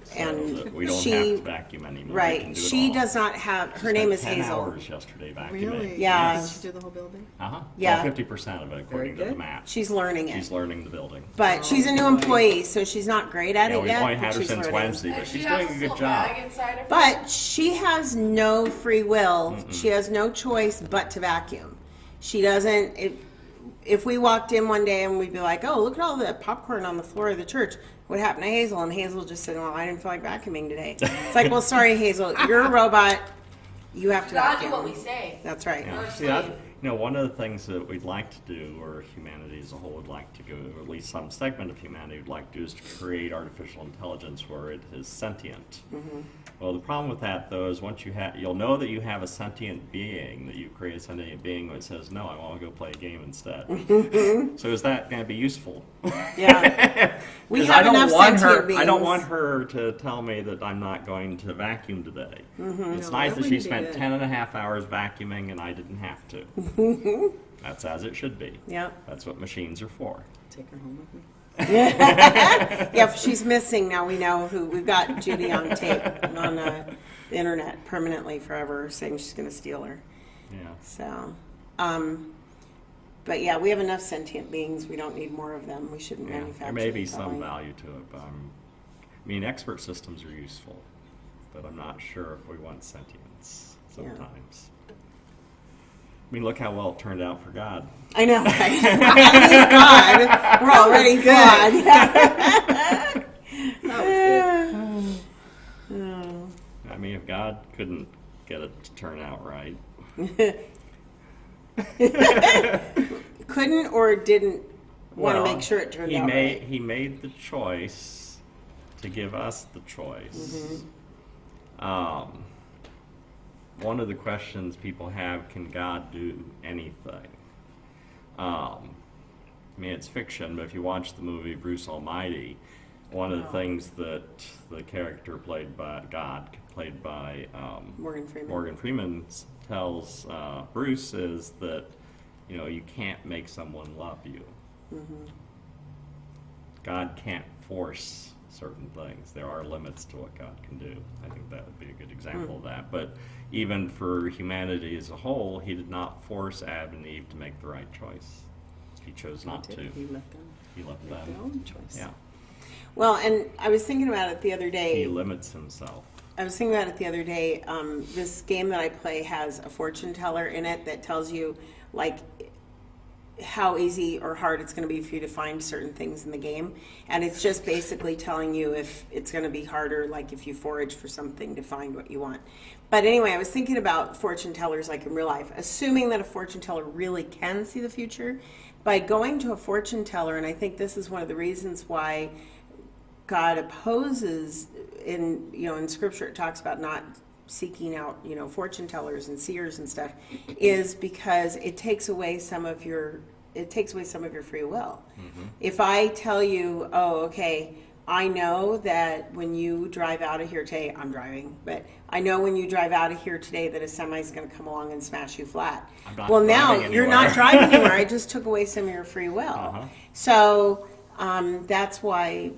[SPEAKER 1] So that we don't have to vacuum anymore. We can
[SPEAKER 2] right,
[SPEAKER 1] do it
[SPEAKER 2] she
[SPEAKER 1] all.
[SPEAKER 2] does not have,
[SPEAKER 1] She
[SPEAKER 2] her name
[SPEAKER 1] spent
[SPEAKER 2] is
[SPEAKER 1] 10
[SPEAKER 2] Hazel.
[SPEAKER 1] hours yesterday vacuuming.
[SPEAKER 3] Really?
[SPEAKER 2] Yeah.
[SPEAKER 3] Did she do the whole building?
[SPEAKER 1] Uh-huh.
[SPEAKER 2] Yeah.
[SPEAKER 1] Well, 50% of it, according to the
[SPEAKER 3] good.
[SPEAKER 1] map.
[SPEAKER 2] She's learning it.
[SPEAKER 1] She's learning the building.
[SPEAKER 2] But she's a new employee, so she's not great at
[SPEAKER 1] Yeah,
[SPEAKER 2] it
[SPEAKER 1] we've
[SPEAKER 2] yet.
[SPEAKER 1] only
[SPEAKER 2] but
[SPEAKER 1] had her
[SPEAKER 2] she's
[SPEAKER 1] since
[SPEAKER 2] learning.
[SPEAKER 1] Wednesday, but
[SPEAKER 4] And
[SPEAKER 1] she's
[SPEAKER 4] she has
[SPEAKER 1] doing a
[SPEAKER 4] this
[SPEAKER 1] good
[SPEAKER 4] little
[SPEAKER 1] job.
[SPEAKER 4] bag inside of her.
[SPEAKER 2] But she has no free will. She has no choice but to vacuum. She doesn't. If we walked in one day and we'd be like, "Oh, look at all the popcorn on the floor of the church. What happened to Hazel?" And Hazel just said, "Well, I didn't feel like vacuuming today." It's like, "Well, sorry, Hazel. You're a robot. You have to
[SPEAKER 4] Gotta
[SPEAKER 2] vacuum."
[SPEAKER 4] do what we say.
[SPEAKER 2] That's right.
[SPEAKER 1] Yeah.
[SPEAKER 4] Or
[SPEAKER 1] See, that,
[SPEAKER 4] slave.
[SPEAKER 1] one of the things that we'd like to do, or humanity as a whole would like to go, or at least some segment of humanity would like to do, is to create artificial intelligence where it is sentient. Well, the problem with that, though, is once you'll know that you have a sentient being, that you create a sentient being when it says, "No, I want to go play a game instead." So is that going to be useful?
[SPEAKER 2] Yeah. We
[SPEAKER 1] 'Cause
[SPEAKER 2] have enough sentient beings.
[SPEAKER 1] I don't want her to tell me that I'm not going to vacuum today. It's
[SPEAKER 3] No,
[SPEAKER 1] nice
[SPEAKER 3] that
[SPEAKER 1] that she
[SPEAKER 3] wouldn't be
[SPEAKER 1] spent
[SPEAKER 3] good.
[SPEAKER 1] 10 and a half hours vacuuming and I didn't have to. That's as it should be.
[SPEAKER 2] Yeah.
[SPEAKER 1] That's what machines are for.
[SPEAKER 3] Take her home with me.
[SPEAKER 2] Yeah, if she's missing now, we know who. We've got Judy on tape on the internet permanently forever, saying she's going to steal her.
[SPEAKER 1] Yeah.
[SPEAKER 2] So, but yeah, we have enough sentient beings. We don't need more of them. We shouldn't
[SPEAKER 1] Yeah.
[SPEAKER 2] manufacture.
[SPEAKER 1] There may be
[SPEAKER 2] them,
[SPEAKER 1] some
[SPEAKER 2] probably.
[SPEAKER 1] value to it, but I mean, expert systems are useful, but I'm not sure if we want sentience sometimes. I mean, look how well it turned out for God.
[SPEAKER 2] I know, right? God, we're already God.
[SPEAKER 3] That was good.
[SPEAKER 1] I mean, if God couldn't get it to turn out right,
[SPEAKER 2] Couldn't or didn't want to
[SPEAKER 1] well,
[SPEAKER 2] make sure it turned out right.
[SPEAKER 1] He made the choice to give us the choice. One of the questions people have, can God do anything? I mean, it's fiction, but if you watch the movie Bruce Almighty, one of the things that the character played by God, played by
[SPEAKER 2] Morgan Freeman.
[SPEAKER 1] tells Bruce is that, you know, you can't make someone love you. God can't force certain things. There are limits to what God can do. I think that would be a good example of that. But even for humanity as a whole, he did not force Adam and Eve to make the right choice. He chose not to.
[SPEAKER 3] He left them.
[SPEAKER 1] He left
[SPEAKER 3] Make
[SPEAKER 1] them.
[SPEAKER 3] their own choice.
[SPEAKER 1] Yeah.
[SPEAKER 2] Well, and I was thinking about it the other
[SPEAKER 1] He
[SPEAKER 2] day.
[SPEAKER 1] limits himself.
[SPEAKER 2] I was thinking about it the other day. This game that I play has a fortune teller in it that tells you, like, how easy or hard it's going to be for you to find certain things in the game. And it's just basically telling you if it's going to be harder, like if you forage for something to find what you want. But anyway, I was thinking about fortune tellers like in real life, assuming that a fortune teller really can see the future. By going to a fortune teller, and I think this is one of the reasons why God opposes in Scripture, it talks about not seeking out, fortune tellers and seers and stuff, is because it takes away some of your free will. If I tell you, oh, okay, I know that when you drive out of here today, I'm driving, but I know when you drive out of here today that a semi is going to come along and smash you flat. Well, now you're not driving anywhere. I just took away some of your free will. So that's why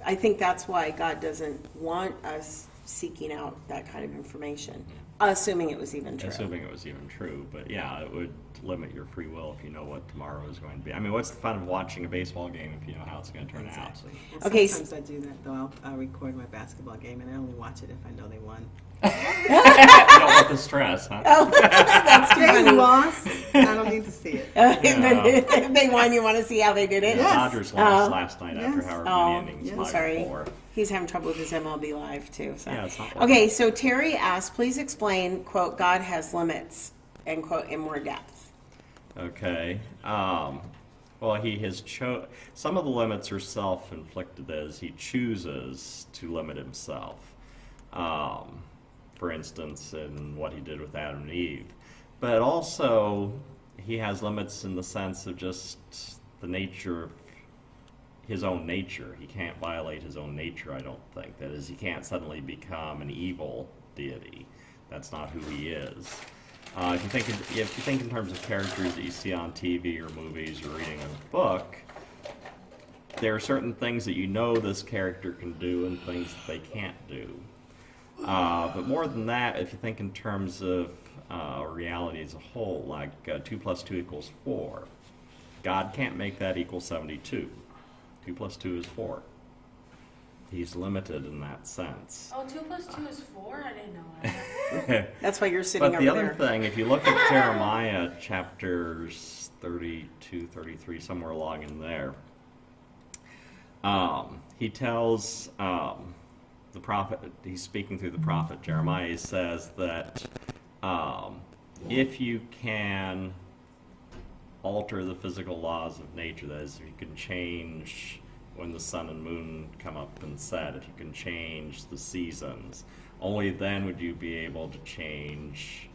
[SPEAKER 2] I think that's why God doesn't want us seeking out that kind of information, assuming it was even true.
[SPEAKER 1] Assuming it was even true, but yeah, it would limit your free will if you know what tomorrow is going to be. I mean, what's the fun of watching a basal game if you know how it's going to turn out?
[SPEAKER 3] And
[SPEAKER 2] Okay,
[SPEAKER 3] sometimes I do that, though. I'll record my basketball game, and I only watch it if I know they won.
[SPEAKER 1] You don't want the stress, huh?
[SPEAKER 2] That's too
[SPEAKER 3] They
[SPEAKER 2] funny.
[SPEAKER 3] lost. I don't need to see it.
[SPEAKER 2] If they won, you want to see how they did it?
[SPEAKER 1] The Dodgers lost last night after
[SPEAKER 3] Yes.
[SPEAKER 1] however many innings,
[SPEAKER 2] I'm sorry.
[SPEAKER 1] 5-4.
[SPEAKER 2] He's having trouble with his MLB Live, too. So.
[SPEAKER 1] Yeah, it's not working.
[SPEAKER 2] Okay, so Terry asked, please explain, quote, God has limits, end quote, in more depth.
[SPEAKER 1] Okay. Well, he has some of the limits are self-inflicted, as he chooses to limit himself. For instance, in what he did with Adam and Eve. But also, he has limits in the sense of just the nature of his own nature. He can't violate his own nature, I don't think. That is, he can't suddenly become an evil deity. That's not who he is. If you think in terms of characters that you see on TV or movies or reading a book, there are certain things that you know this character can do and things that they can't do. But more than that, if you think in terms of reality as a whole, like 2 + 2 = 4, God can't make that equal 72. 2 + 2 is 4. He's limited in that sense.
[SPEAKER 4] Oh, 2 + 2 is 4? I didn't know that.
[SPEAKER 2] That's why you're sitting
[SPEAKER 1] But
[SPEAKER 2] over
[SPEAKER 1] the other
[SPEAKER 2] there.
[SPEAKER 1] thing, if you look at Jeremiah chapters 32, 33, somewhere along in there, he tells the prophet, he's speaking through the prophet Jeremiah, he says that if you can alter the physical laws of nature, that is, if you can change when the sun and moon come up and set, if you can change the seasons, only then would you be able to change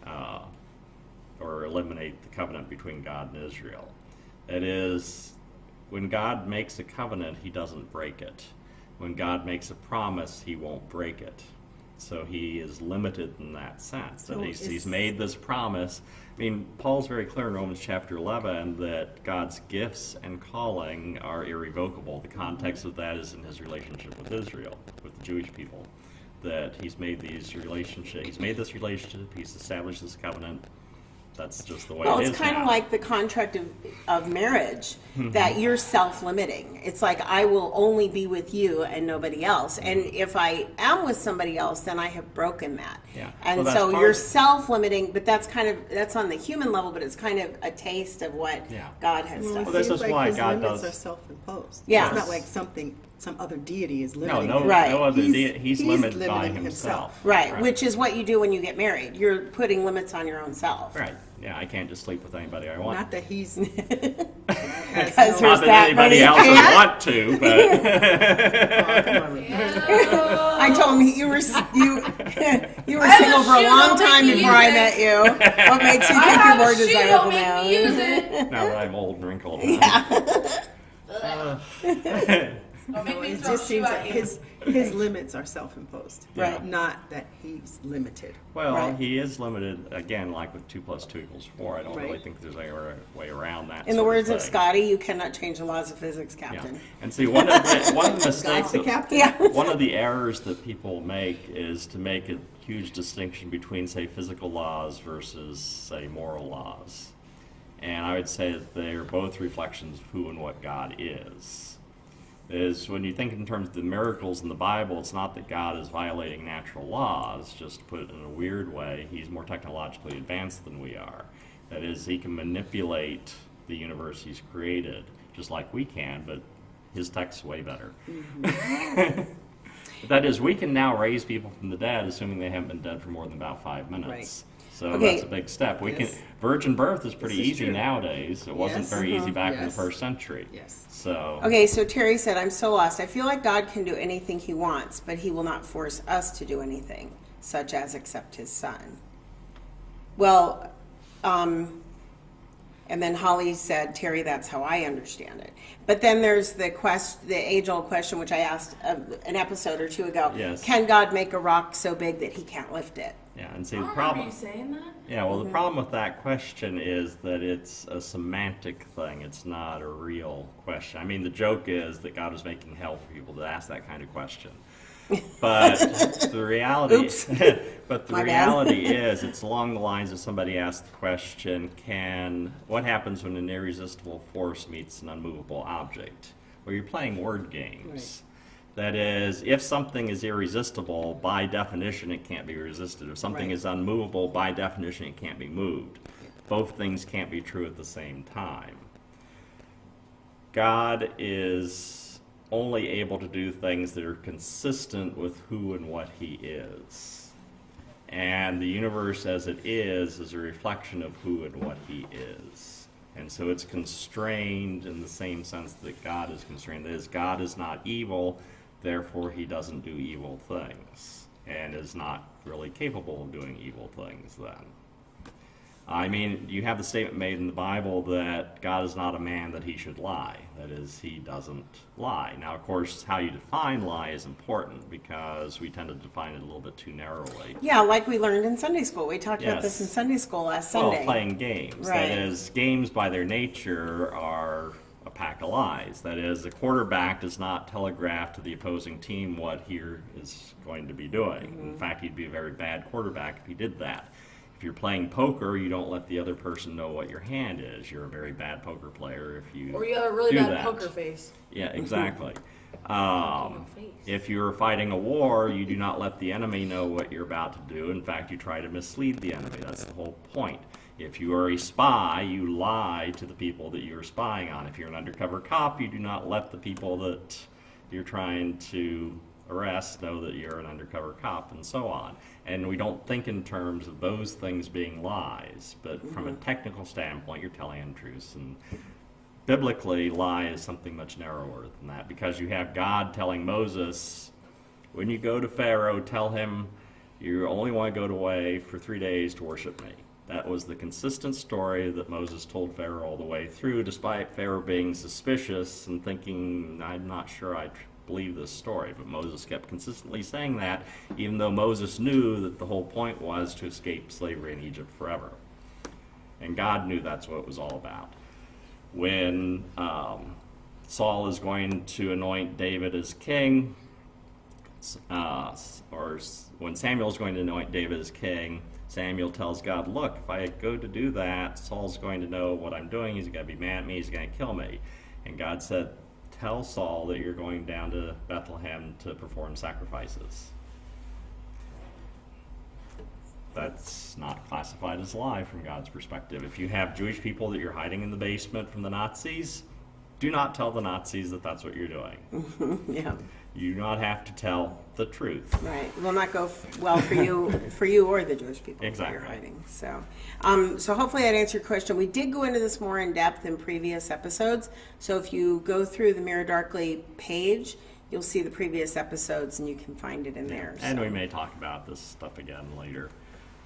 [SPEAKER 1] or eliminate the covenant between God and Israel. That is, when God makes a covenant, he doesn't break it. When God makes a promise, he won't break it. So he is limited in that sense.
[SPEAKER 3] So
[SPEAKER 1] That he's
[SPEAKER 3] it's-
[SPEAKER 1] made this promise. I mean, Paul's very clear in Romans chapter 11 that God's gifts and calling are irrevocable. The context of that is in his relationship with Israel, with the Jewish people. That he's made this relationship, he's established this covenant. That's just the way
[SPEAKER 2] Well,
[SPEAKER 1] it is
[SPEAKER 2] it's kind of
[SPEAKER 1] now.
[SPEAKER 2] like the contract of marriage, that you're self-limiting. It's like, I will only be with you and nobody else. And if I am with somebody else, then I have broken that.
[SPEAKER 1] Yeah.
[SPEAKER 2] And
[SPEAKER 1] Well, that's
[SPEAKER 2] so
[SPEAKER 1] part
[SPEAKER 2] you're
[SPEAKER 1] of it.
[SPEAKER 2] self-limiting, but that's on the human level, but it's kind of a taste of what
[SPEAKER 1] Yeah.
[SPEAKER 2] God has
[SPEAKER 3] Well,
[SPEAKER 2] done.
[SPEAKER 3] it
[SPEAKER 1] this
[SPEAKER 3] seems
[SPEAKER 1] is why
[SPEAKER 3] his
[SPEAKER 1] God
[SPEAKER 3] limits
[SPEAKER 1] does-
[SPEAKER 3] are self-imposed.
[SPEAKER 2] Yeah.
[SPEAKER 3] It's not like some other deity is limiting
[SPEAKER 1] No,
[SPEAKER 3] him.
[SPEAKER 2] Right.
[SPEAKER 1] no other
[SPEAKER 3] He's-
[SPEAKER 1] he's
[SPEAKER 3] he's
[SPEAKER 1] limited by
[SPEAKER 3] limiting
[SPEAKER 1] himself.
[SPEAKER 2] Right, which is what you do when you get married. You're putting limits on your own self.
[SPEAKER 1] Right. Yeah, I can't just sleep with anybody I want.
[SPEAKER 3] Not that he's
[SPEAKER 2] Because
[SPEAKER 1] Not
[SPEAKER 2] there's
[SPEAKER 1] that
[SPEAKER 2] that
[SPEAKER 1] anybody
[SPEAKER 2] many
[SPEAKER 1] else would
[SPEAKER 2] cats.
[SPEAKER 1] want to, but
[SPEAKER 3] oh, come on, Ruth.
[SPEAKER 2] I told him you were you were
[SPEAKER 4] I have
[SPEAKER 2] single
[SPEAKER 4] a
[SPEAKER 2] for a
[SPEAKER 4] shoe,
[SPEAKER 2] long
[SPEAKER 4] don't make
[SPEAKER 2] time
[SPEAKER 4] me
[SPEAKER 2] before
[SPEAKER 4] use
[SPEAKER 2] I
[SPEAKER 4] it.
[SPEAKER 2] met you. What makes you
[SPEAKER 4] I
[SPEAKER 2] think
[SPEAKER 4] have
[SPEAKER 2] you're more
[SPEAKER 4] a shoe,
[SPEAKER 2] desirable
[SPEAKER 4] don't make
[SPEAKER 2] now?
[SPEAKER 4] me use it.
[SPEAKER 1] now that I'm old and wrinkled.
[SPEAKER 4] Don't make
[SPEAKER 3] No,
[SPEAKER 4] me
[SPEAKER 3] it
[SPEAKER 4] throw a
[SPEAKER 3] just
[SPEAKER 4] shoe
[SPEAKER 3] seems
[SPEAKER 4] at
[SPEAKER 3] like
[SPEAKER 4] you.
[SPEAKER 3] his limits are self-imposed,
[SPEAKER 2] Right.
[SPEAKER 3] not that he's limited.
[SPEAKER 1] Well,
[SPEAKER 2] Right.
[SPEAKER 1] he is limited, again, like with 2 + 2 = 4. I don't really
[SPEAKER 3] Right.
[SPEAKER 1] think there's any way around that.
[SPEAKER 2] In the
[SPEAKER 1] sort
[SPEAKER 2] words of
[SPEAKER 1] thing.
[SPEAKER 2] Scotty, you cannot change the laws of physics,
[SPEAKER 1] Yeah.
[SPEAKER 2] Captain.
[SPEAKER 1] And see, one of the mistakes
[SPEAKER 3] God's the
[SPEAKER 1] that,
[SPEAKER 3] captain.
[SPEAKER 2] Yeah.
[SPEAKER 1] one of the errors that people make is to make a huge distinction between, say, physical laws versus, say, moral laws. And I would say that they're both reflections of who and what God is. When you think in terms of the miracles in the Bible, it's not that God is violating natural laws, just to put it in a weird way. He's more technologically advanced than we are. That is, he can manipulate the universe he's created, just like we can, but his tech's way better. That is, we can now raise people from the dead, assuming they haven't been dead for more than about 5 minutes.
[SPEAKER 3] Right.
[SPEAKER 1] So
[SPEAKER 2] Okay.
[SPEAKER 1] that's a big step. We
[SPEAKER 3] Yes.
[SPEAKER 1] can virgin birth is pretty
[SPEAKER 3] This is
[SPEAKER 1] easy
[SPEAKER 3] true.
[SPEAKER 1] nowadays. It wasn't
[SPEAKER 3] Yes.
[SPEAKER 1] very easy back in the
[SPEAKER 3] Yes.
[SPEAKER 1] first century.
[SPEAKER 3] Yes.
[SPEAKER 1] So
[SPEAKER 2] Okay, so Terry said, I'm so lost. I feel like God can do anything he wants, but he will not force us to do anything, such as accept his son. Well, and then Holly said, Terry, that's how I understand it. But then there's the age-old question, which I asked an episode or two ago.
[SPEAKER 1] Yes.
[SPEAKER 2] Can God make a rock so big that he can't lift it?
[SPEAKER 1] yeah, and see
[SPEAKER 4] I
[SPEAKER 1] the
[SPEAKER 4] remember
[SPEAKER 1] problem.
[SPEAKER 4] you saying that.
[SPEAKER 1] Yeah, well, the problem with that question is that it's a semantic thing. It's not a real question. I mean, the joke is that God was making hell for people to ask that kind of question. But the reality,
[SPEAKER 2] Oops.
[SPEAKER 1] but the
[SPEAKER 2] My bad.
[SPEAKER 1] reality is, it's along the lines of somebody asked the question: what happens when an irresistible force meets an unmovable object? Well, you're playing word games. That is, if something is irresistible, by definition, it can't be resisted. If something
[SPEAKER 3] Right.
[SPEAKER 1] is unmovable, by definition, it can't be moved. Both things can't be true at the same time. God is only able to do things that are consistent with who and what he is. And the universe as it is a reflection of who and what he is. And so it's constrained in the same sense that God is constrained. That is, God is not evil, therefore he doesn't do evil things, and is not really capable of doing evil things then. I mean, you have the statement made in the Bible that God is not a man that he should lie. That is, he doesn't lie. Now, of course, how you define lie is important because we tend to define it a little bit too narrowly.
[SPEAKER 2] Yeah, like we learned in Sunday school. We talked about this in
[SPEAKER 1] Yes.
[SPEAKER 2] Sunday school last Sunday.
[SPEAKER 1] Well, playing games.
[SPEAKER 2] Right.
[SPEAKER 1] That is, games by their nature are a pack of lies. That is, the quarterback does not telegraph to the opposing team what he is going to be doing.
[SPEAKER 2] Mm-hmm.
[SPEAKER 1] In fact, he'd be a very bad quarterback if he did that. If you're playing poker, you don't let the other person know what your hand is. You're a very bad poker player if you
[SPEAKER 4] Or you have a really
[SPEAKER 1] do
[SPEAKER 4] bad
[SPEAKER 1] that.
[SPEAKER 4] poker face.
[SPEAKER 1] Yeah, exactly.
[SPEAKER 4] Face.
[SPEAKER 1] If you're fighting a war, you do not let the enemy know what you're about to do. In fact, you try to mislead the enemy. That's the whole point. If you are a spy, you lie to the people that you're spying on. If you're an undercover cop, you do not let the people that you're trying to arrest know that you're an undercover cop, and so on. And we don't think in terms of those things being lies, but from a technical standpoint, you're telling untruths. And biblically, lie is something much narrower than that, because you have God telling Moses, when you go to Pharaoh, tell him you only want to go away for 3 days to worship me. That was the consistent story that Moses told Pharaoh all the way through, despite Pharaoh being suspicious and thinking, I'm not sure I believe this story. But Moses kept consistently saying that, even though Moses knew that the whole point was to escape slavery in Egypt forever. And God knew that's what it was all about. When Saul is going to anoint David as king, or when Samuel is going to anoint David as king, Samuel tells God, look, if I go to do that, Saul's going to know what I'm doing. He's going to be mad at me. He's going to kill me. And God said, tell Saul that you're going down to Bethlehem to perform sacrifices. That's not classified as a lie from God's perspective. If you have Jewish people that you're hiding in the basement from the Nazis, do not tell the Nazis that that's what you're doing.
[SPEAKER 2] Yeah.
[SPEAKER 1] You do not have to tell the truth.
[SPEAKER 2] Right. Will not go well for you or the Jewish people
[SPEAKER 1] Exactly.
[SPEAKER 2] that you're hiding. So, so hopefully that answered your question. We did go into this more in depth in previous episodes. So if you go through the Mirror Darkly page, you'll see the previous episodes and you can find it in there.
[SPEAKER 1] And
[SPEAKER 2] so.
[SPEAKER 1] we may talk about this stuff again later.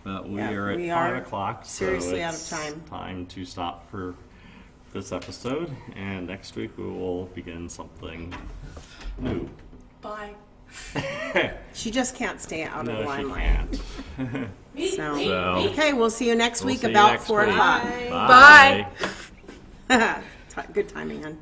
[SPEAKER 1] But we
[SPEAKER 2] Yeah,
[SPEAKER 1] are at
[SPEAKER 2] we
[SPEAKER 1] 5
[SPEAKER 2] are
[SPEAKER 1] o'clock, so
[SPEAKER 2] seriously out of
[SPEAKER 1] it's
[SPEAKER 2] time.
[SPEAKER 1] time to stop for this episode. And next week we will begin something new.
[SPEAKER 4] Bye.
[SPEAKER 2] She just can't stay out of the
[SPEAKER 1] No, she
[SPEAKER 2] limelight.
[SPEAKER 1] can't.
[SPEAKER 2] So,
[SPEAKER 1] So,
[SPEAKER 2] okay, we'll see you next
[SPEAKER 1] we'll
[SPEAKER 2] week
[SPEAKER 1] see you
[SPEAKER 2] about
[SPEAKER 1] next
[SPEAKER 2] 4
[SPEAKER 1] week.
[SPEAKER 2] o'clock.
[SPEAKER 1] Bye.
[SPEAKER 4] Bye.
[SPEAKER 2] Good timing, hon.